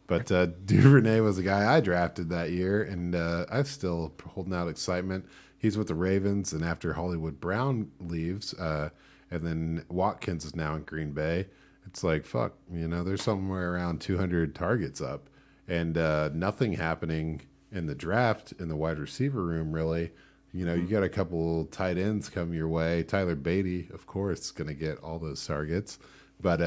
But Duvernay was a guy I drafted that year, and I'm still holding out excitement. He's with the Ravens, and after Hollywood Brown leaves, and then Watkins is now in Green Bay, it's like, fuck, there's somewhere around 200 targets up, and nothing happening in the draft in the wide receiver room, really. You got a couple tight ends come your way. Tyler Beatty, of course, is going to get all those targets. But,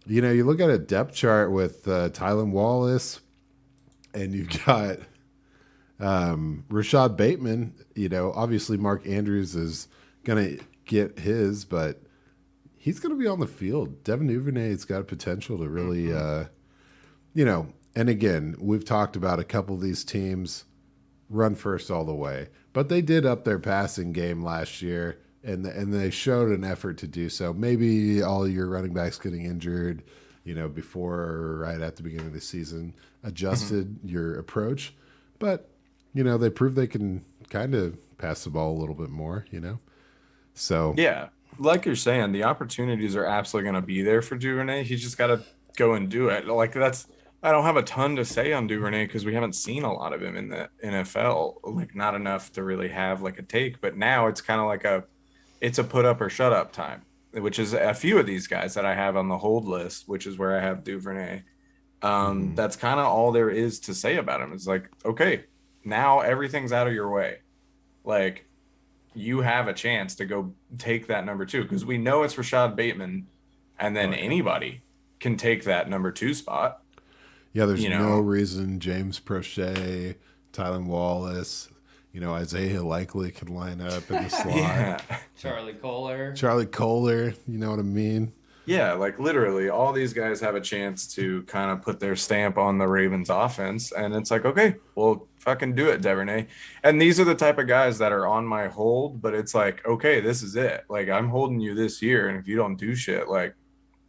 you look at a depth chart with Tylan Wallace, and you've got Rashad Bateman. Obviously Mark Andrews is going to get his, but he's going to be on the field. Devin Duvernay's got potential to really, and again, we've talked about a couple of these teams run first all the way, but they did up their passing game last year, and they showed an effort to do so. Maybe all your running backs getting injured, before or right at the beginning of the season adjusted your approach, but they proved they can kind of pass the ball a little bit more, So yeah, like you're saying, the opportunities are absolutely going to be there for Duvernay. He's just got to go and do it. I don't have a ton to say on Duvernay because we haven't seen a lot of him in the NFL, not enough to really have a take. But now it's kind of it's a put up or shut up time, which is a few of these guys that I have on the hold list, which is where I have Duvernay. That's kind of all there is to say about him. It's okay, now everything's out of your way. You have a chance to go take that number 2 because we know it's Rashad Bateman, and then anybody can take that number 2 spot. Yeah, there's no reason James Prochet, Tylan Wallace, Isaiah Likely can line up in the slot. Yeah. Charlie Kohler. You know what I mean? Yeah, like literally all these guys have a chance to kind of put their stamp on the Ravens offense. And it's like, okay, well, fucking do it, Duvernay. And these are the type of guys that are on my hold, but it's like, okay, this is it. Like, I'm holding you this year. And if you don't do shit, like,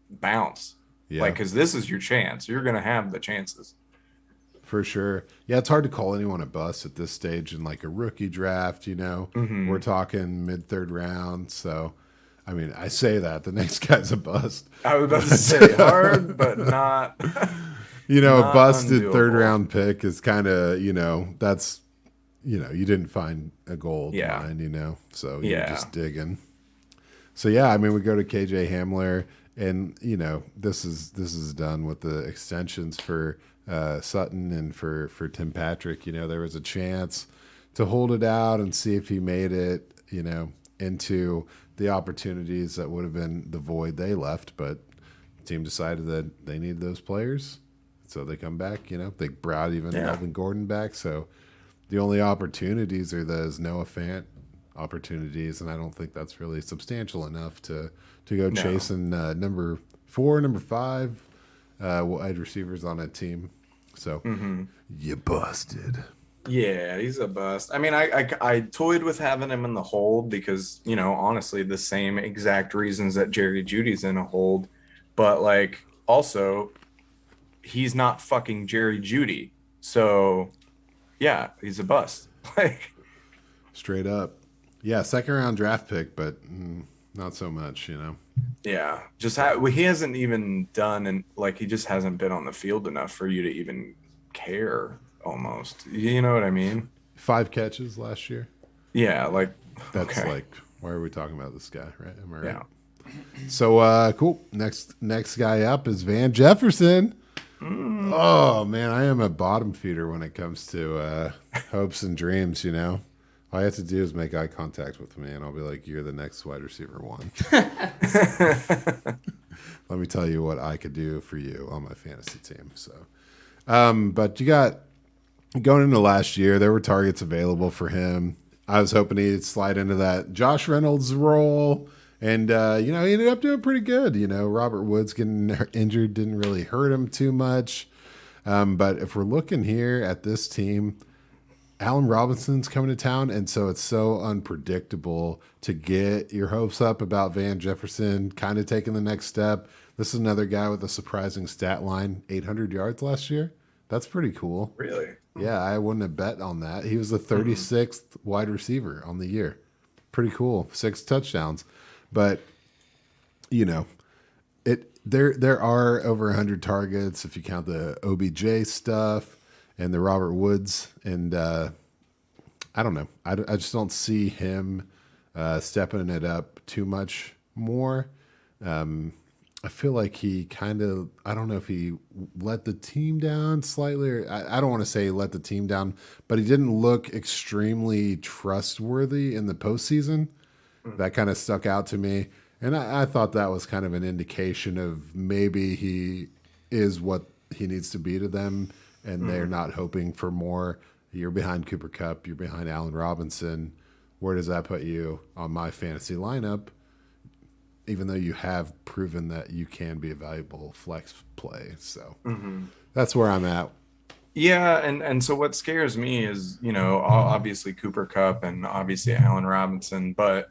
bounce. Like, Yeah, because this is your chance. You're going to have the chances. for sure. Yeah, it's hard to call anyone a bust at this stage in like a rookie draft. We're talking mid third round. So, I mean, I say that the next guy's a bust. I was about to say hard, but not. A Not busted third undoable. round pick is kind of, that's, you didn't find a gold Yeah. mine, so you're Yeah. just digging. So yeah, I mean, we go to KJ Hamler, and this is done with the extensions for Sutton and for Tim Patrick. There was a chance to hold it out and see if he made it, into the opportunities that would have been the void they left, but the team decided that they needed those players, so they come back. They brought even Yeah. Melvin Gordon back, so the only opportunities are those Noah Fant opportunities, and I don't think that's really substantial enough to go No. chasing number 4, number 5 wide receivers on a team. So you busted. Yeah, he's a bust. I mean, I toyed with having him in the hold because, honestly, the same exact reasons that Jerry Judy's in a hold. But, like, also, he's not fucking Jerry Judy. So, yeah, he's a bust. Like, Straight up. Yeah, second round draft pick, but not so much. yeah, he hasn't even done, and like, he just hasn't been on the field enough for you to even care almost. You know what I mean? 5 catches last year. Yeah, like, That's okay. like, why are we talking about this guy, right? Am I right? Yeah. So cool. Next guy up is Van Jefferson. Oh man, I am a bottom feeder when it comes to hopes and dreams. All you have to do is make eye contact with me, and I'll be like, "You're the next wide receiver 1." Let me tell you what I could do for you on my fantasy team. So, but you got going into last year, there were targets available for him. I was hoping he'd slide into that Josh Reynolds role. And, he ended up doing pretty good. Robert Woods getting injured didn't really hurt him too much. But if we're looking here at this team, Allen Robinson's coming to town. And so it's so unpredictable to get your hopes up about Van Jefferson kind of taking the next step. This is another guy with a surprising stat line, 800 yards last year. That's pretty cool. Really? Yeah, I wouldn't have bet on that. He was the 36th wide receiver on the year. Pretty cool. 6 touchdowns. But there are over 100 targets if you count the OBJ stuff and the Robert Woods, and I don't know. I just don't see him stepping it up too much more. I feel like he kind of, I don't know if he let the team down slightly, or I don't want to say let the team down, but he didn't look extremely trustworthy in the postseason. That kind of stuck out to me. And I thought that was kind of an indication of maybe he is what he needs to be to them, and they're not hoping for more. You're behind Cooper Kupp. You're behind Allen Robinson. Where does that put you on my fantasy lineup, even though you have proven that you can be a valuable flex play? So that's where I'm at. Yeah, and so what scares me is, obviously Cooper Kupp and obviously Allen Robinson, but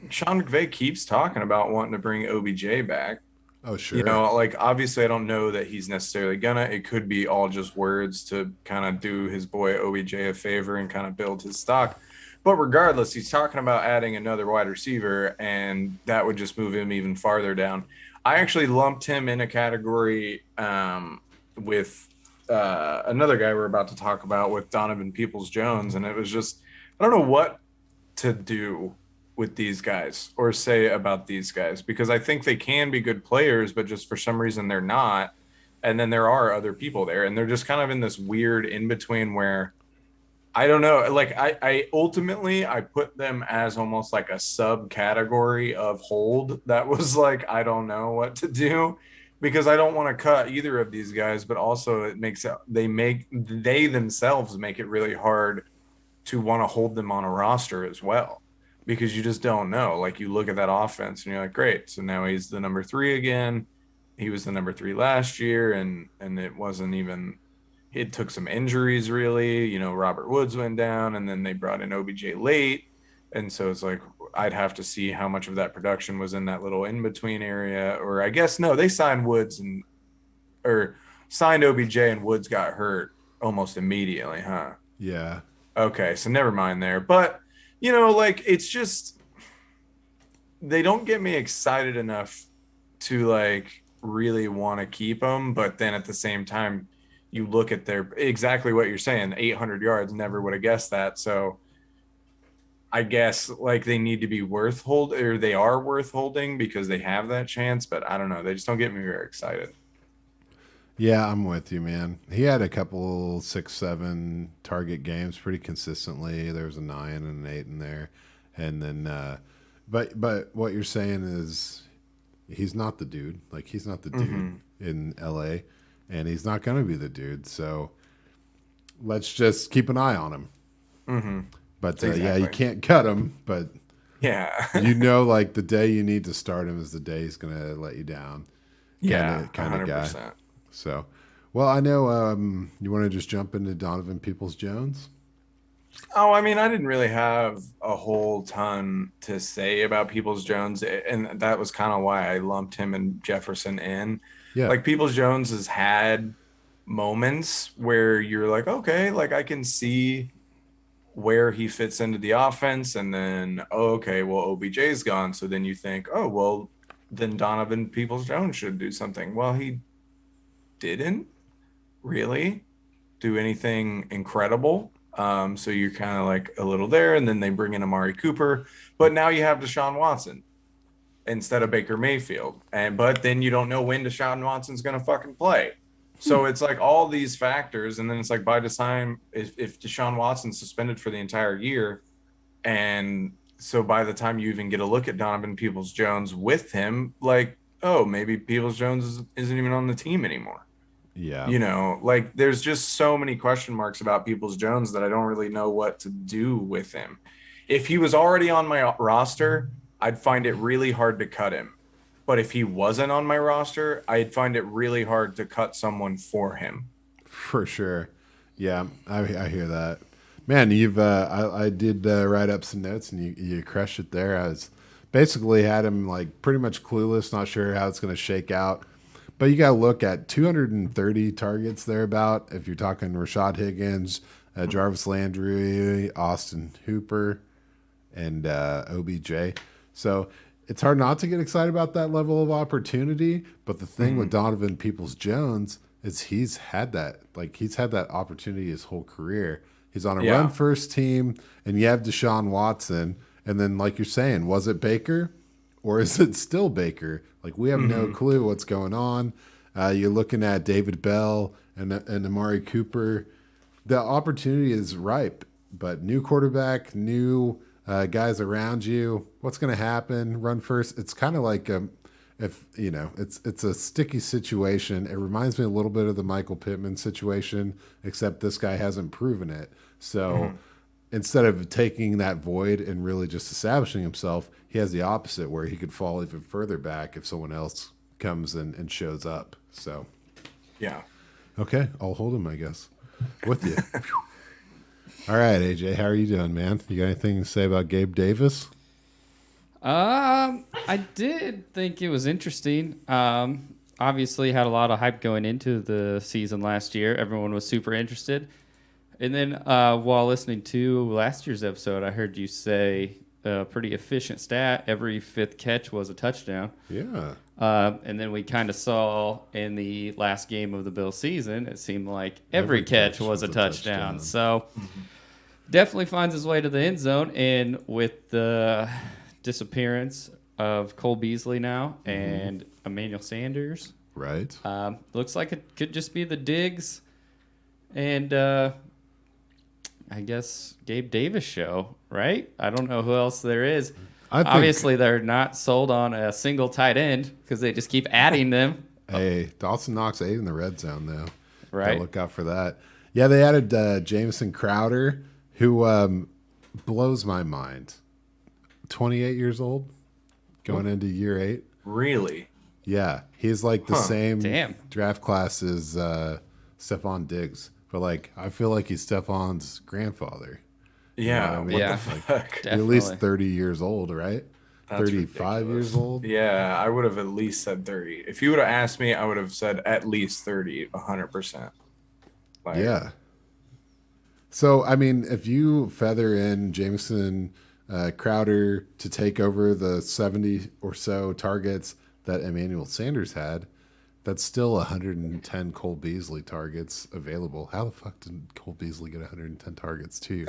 Sean McVay keeps talking about wanting to bring OBJ back. Oh, sure. Like, obviously I don't know that he's necessarily gonna. It could be all just words to kind of do his boy OBJ a favor and kind of build his stock. But regardless, he's talking about adding another wide receiver, and that would just move him even farther down. I actually lumped him in a category with another guy we're about to talk about with Donovan Peoples-Jones, and it was just, I don't know what to do with these guys or say about these guys, because I think they can be good players, but just for some reason they're not. And then there are other people there, and they're just kind of in this weird in between where I don't know. Like, I ultimately I put them as almost like a subcategory of hold that was like, I don't know what to do, because I don't want to cut either of these guys, but also it makes it, they themselves make it really hard to want to hold them on a roster as well. because you just don't know. Like you look at that offense and you're like, great. So now he's the number 3 again. He was the number 3 last year, and it wasn't even. It took some injuries, really. Robert Woods went down, and then they brought in OBJ late, and so it's like I'd have to see how much of that production was in that little in between area. Or I guess no, they signed Woods or signed OBJ, and Woods got hurt almost immediately, huh? Yeah. Okay, so never mind there. But, like it's just they don't get me excited enough to like really want to keep them, but then at the same time you look at their exactly what you're saying, 800 yards, never would have guessed that. So I guess like they need to be worth hold or they are worth holding because they have that chance, but I don't know, they just don't get me very excited. Yeah, I'm with you, man. He had a couple 6-7 target games pretty consistently. There was a 9 and an 8 in there, and then, but what you're saying is he's not the dude. Like he's not the dude in LA, and he's not going to be the dude. So let's just keep an eye on him. But yeah, you can't cut him. But Yeah. like the day you need to start him is the day he's going to let you down. Kind of guy. So, well, I know you want to just jump into Donovan Peoples-Jones. Oh, I mean, I didn't really have a whole ton to say about Peoples-Jones, and that was kind of why I lumped him and Jefferson in. Yeah. Like Peoples-Jones has had moments where you're like, okay, like I can see where he fits into the offense, and then okay, well OBJ's gone, so then you think, oh well, then Donovan Peoples-Jones should do something. Well, he didn't really do anything incredible. So you're kind of like a little there, and then they bring in Amari Cooper, but now you have Deshaun Watson instead of Baker Mayfield, but then you don't know when Deshaun Watson's gonna fucking play. So it's like all these factors, and then it's like by the time if Deshaun Watson's suspended for the entire year, and so by the time you even get a look at Donovan Peoples-Jones with him, like, oh, maybe Peoples-Jones isn't even on the team anymore. Yeah. Like there's just so many question marks about Peoples-Jones that I don't really know what to do with him. If he was already on my roster, I'd find it really hard to cut him. But if he wasn't on my roster, I'd find it really hard to cut someone for him. For sure. Yeah, I hear that. Man, I did write up some notes, and you crushed it there. I was basically had him like pretty much clueless, not sure how it's going to shake out. But you got to look at 230 targets thereabout. If you're talking Rashad Higgins, Jarvis Landry, Austin Hooper, and OBJ. So it's hard not to get excited about that level of opportunity. But the thing with Donovan Peoples-Jones is he's had that opportunity his whole career. He's on a run first team, and you have Deshaun Watson. And then, like you're saying, was it Baker or is it still Baker? Like, we have no clue what's going on. You're looking at David Bell and Amari Cooper. The opportunity is ripe, but new quarterback, new guys around you. What's going to happen? Run first. It's kind of like it's a sticky situation. It reminds me a little bit of the Michael Pittman situation, except this guy hasn't proven it. So instead of taking that void and really just establishing himself, he has the opposite where he could fall even further back if someone else comes and shows up. So, yeah. Okay, I'll hold him, I guess, with you. All right, AJ, how are you doing, man? You got anything to say about Gabe Davis? I did think it was interesting. Obviously had a lot of hype going into the season last year. Everyone was super interested. And then while listening to last year's episode, I heard you say a pretty efficient stat. Every fifth catch was a touchdown. Yeah. And then we kind of saw in the last game of the Bill season, it seemed like every catch was a touchdown. So definitely finds his way to the end zone. And with the disappearance of Cole Beasley now and Emmanuel Sanders, right? Looks like it could just be the Diggs and I guess Gabe Davis show, right? I don't know who else there is. Obviously, they're not sold on a single tight end because they just keep adding them. Hey, Dawson Knox 8 in the red zone, though. Right. Gotta look out for that. Yeah, they added Jamison Crowder, who blows my mind. 28 years old, going into year 8. Really? Yeah, he's like the same Damn. draft class as Stephon Diggs, but like I feel like he's Stephon's grandfather. Yeah. I mean? What Yeah. the fuck? You're at least Definitely. 30 years old, right? That's 35 ridiculous. years old. Yeah, I would have at least said 30. If you would have asked me, I would have said at least 30, 100%. Like, Yeah. So, I mean, if you feather in Jameson Crowder to take over the 70 or so targets that Emmanuel Sanders had, that's still 110 Cole Beasley targets available. How the fuck did Cole Beasley get 110 targets too?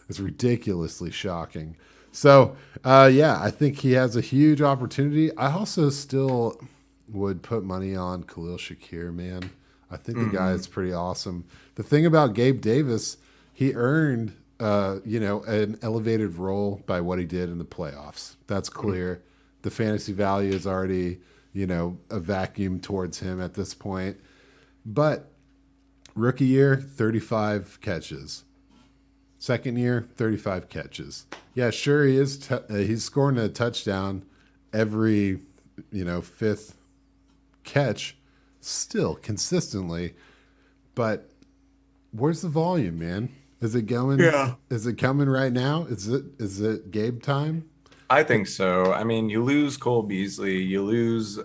It's ridiculously shocking. So, yeah, I think he has a huge opportunity. I also still would put money on Khalil Shakir, man. I think the guy is pretty awesome. The thing about Gabe Davis, he earned, an elevated role by what he did in the playoffs. That's clear. The fantasy value is already, a vacuum towards him at this point. But rookie year, 35 catches. Second year, 35 catches. Yeah, sure, he is. He's scoring a touchdown every, fifth catch, still consistently. But where's the volume, man? Is it going? Yeah. Is it coming right now? Is it Gabe time? I think so. I mean, you lose Cole Beasley, you lose, you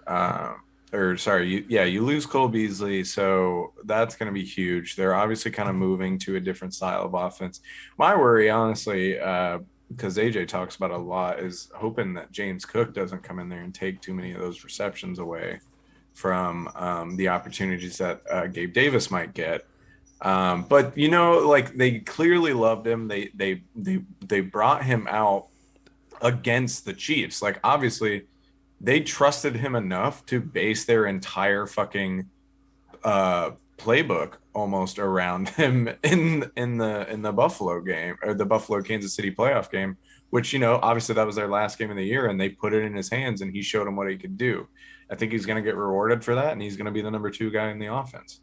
lose Cole Beasley, so that's going to be huge. They're obviously kind of moving to a different style of offense. My worry, honestly, because AJ talks about it a lot, is hoping that James Cook doesn't come in there and take too many of those receptions away from the opportunities that Gabe Davis might get. But like they clearly loved him. They brought him out against the Chiefs. Like obviously they trusted him enough to base their entire fucking playbook almost around him in the Buffalo game, or the Buffalo Kansas City playoff game, which obviously that was their last game of the year, and they put it in his hands and he showed him what he could do. I think he's going to get rewarded for that, and he's going to be the number 2 guy in the offense.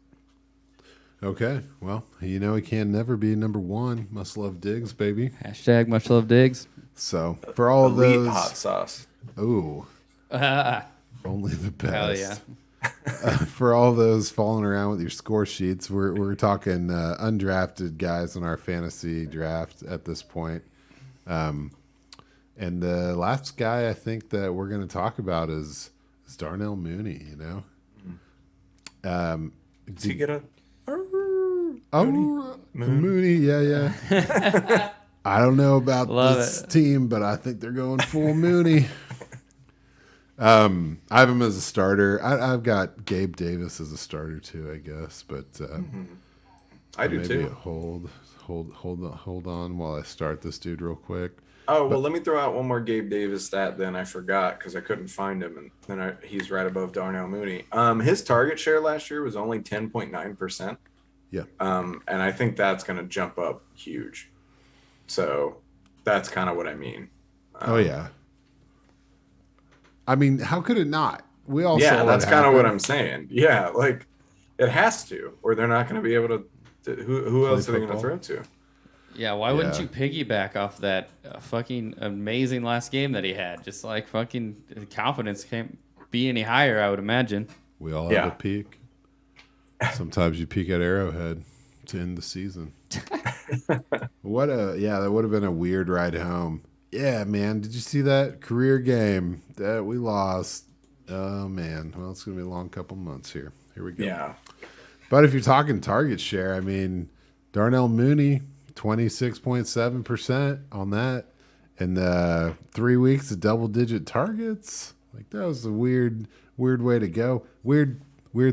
Okay, well, he can never be number 1. Must love Diggs, baby. Hashtag much love Diggs. So for all Elite those hot sauce. Ooh, only the best. Hell yeah. For all those falling around with your score sheets, we're talking undrafted guys in our fantasy draft at this point. And the last guy I think that we're going to talk about is Darrell Mooney. Does he get a Mooney, yeah. I don't know about this team, but I think they're going full Mooney. I have him as a starter. I've got Gabe Davis as a starter too, I guess. But I do maybe too. Hold on while I start this dude real quick. Oh, well, let me throw out one more Gabe Davis stat then. I forgot because I couldn't find him, and then he's right above Darnell Mooney. His target share last year was only 10.9%. Yeah. And I think that's going to jump up huge. So that's kind of what I mean. Oh, yeah. I mean, how could it not? We all saw that's kind of happened. what I'm saying. Yeah, like it has to, or they're not going to be able to. Who else are they going to throw to? Yeah, why wouldn't you piggyback off that fucking amazing last game that he had? Just like fucking confidence can't be any higher, I would imagine. We all have a peak. Sometimes you peak at Arrowhead to end the season. That would have been a weird ride home. Yeah, man. Did you see that career game that we lost? Oh, man. Well, it's going to be a long couple months here. Here we go. Yeah. But if you're talking target share, I mean, Darnell Mooney, 26.7% on that. And 3 weeks of double-digit targets. Like, that was a weird way to go. Weird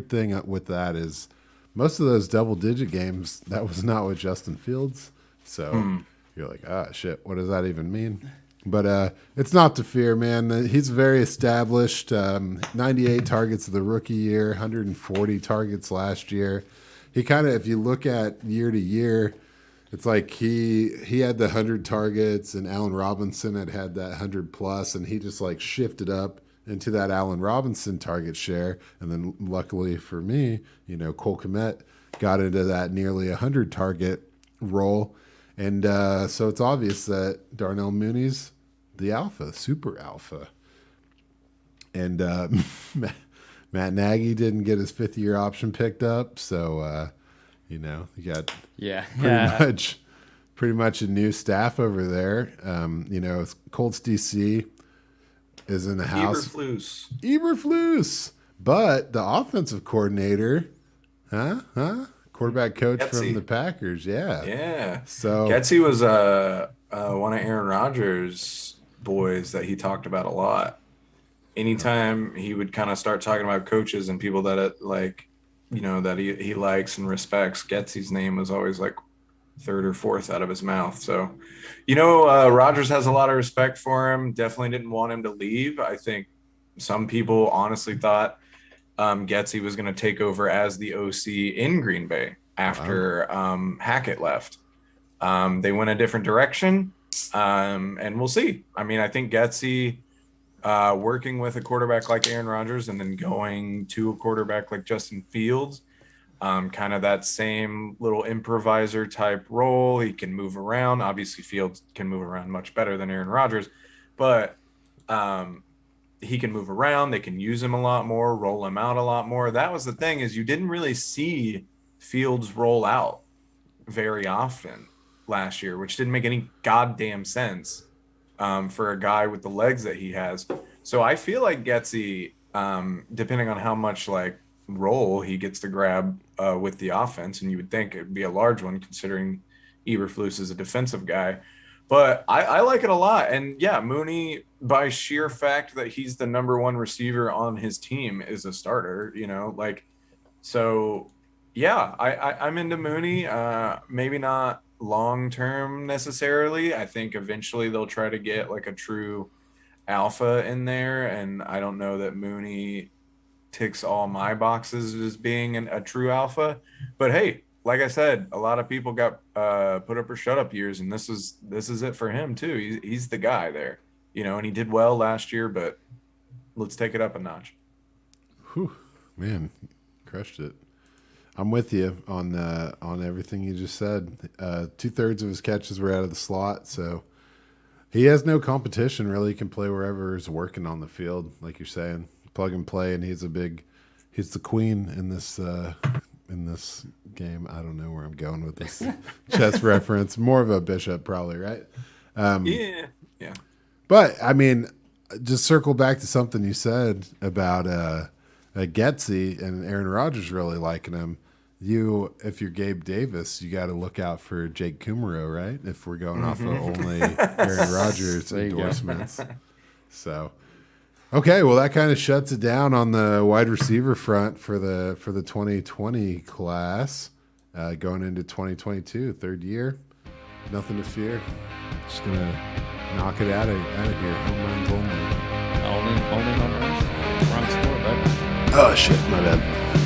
thing with that is most of those double-digit games, that was not with Justin Fields. So you're like, shit, what does that even mean? But it's not to fear, man. He's very established. 98 targets of the rookie year, 140 targets last year. He kind of, if you look at year to year, it's like he had the 100 targets, and Allen Robinson had that 100 plus, and he just like shifted up into that Allen Robinson target share. And then luckily for me, Cole Kmet got into that nearly 100 target role. And so it's obvious that Darnell Mooney's the alpha, super alpha. And Matt Nagy didn't get his 5th-year option picked up, so you got pretty much a new staff over there. Colts DC is in the house. Eberflus. But the offensive coordinator, quarterback coach Getsy. from the Packers, Yeah. So Getsy was one of Aaron Rodgers' boys that he talked about a lot. Anytime he would kind of start talking about coaches and people that that he likes and respects, Getsy's name was always like 3rd or 4th out of his mouth. So, Rodgers has a lot of respect for him. Definitely didn't want him to leave. I think some people honestly thought Getsy was going to take over as the OC in Green Bay after Hackett left. They went a different direction, and we'll see. I mean, I think Getsy working with a quarterback like Aaron Rodgers and then going to a quarterback like Justin Fields, kind of that same little improviser type role. He can move around. Obviously, Fields can move around much better than Aaron Rodgers, but he can move around. They can use him a lot more, roll him out a lot more. That was the thing, is you didn't really see Fields roll out very often last year, which didn't make any goddamn sense for a guy with the legs that he has. So I feel like Getsy, depending on how much role he gets to grab with the offense, and you would think it'd be a large one considering Eberflus is a defensive guy, but I like it a lot. And yeah, Mooney, by sheer fact that he's the number 1 receiver on his team, is a starter, so yeah, I'm into Mooney. Maybe not long term necessarily. I think eventually they'll try to get a true alpha in there, and I don't know that Mooney ticks all my boxes as being a true alpha. But hey, like I said, a lot of people got put up or shut up years, and this is it for him too. He's the guy there, and he did well last year, but let's take it up a notch. Whew, man, crushed it. I'm with you on everything you just said. 2/3 of his catches were out of the slot, so he has no competition really. He can play wherever he's working on the field, like you're saying, plug and play. And he's the queen in this game. I don't know where I'm going with this chess reference. More of a bishop, probably, right? Yeah. But I mean, just circle back to something you said about Getsy and Aaron Rodgers really liking him. If you're Gabe Davis, you got to look out for Jake Kumaro, right? If we're going off of only Aaron Rodgers endorsements. So, okay, well, that kind of shuts it down on the wide receiver front for the 2020 class, going into 2022, 3rd year. Nothing to fear. Just gonna knock it out of here. Home runs only. Only home runs. Wrong score, bud. Oh shit, my bad.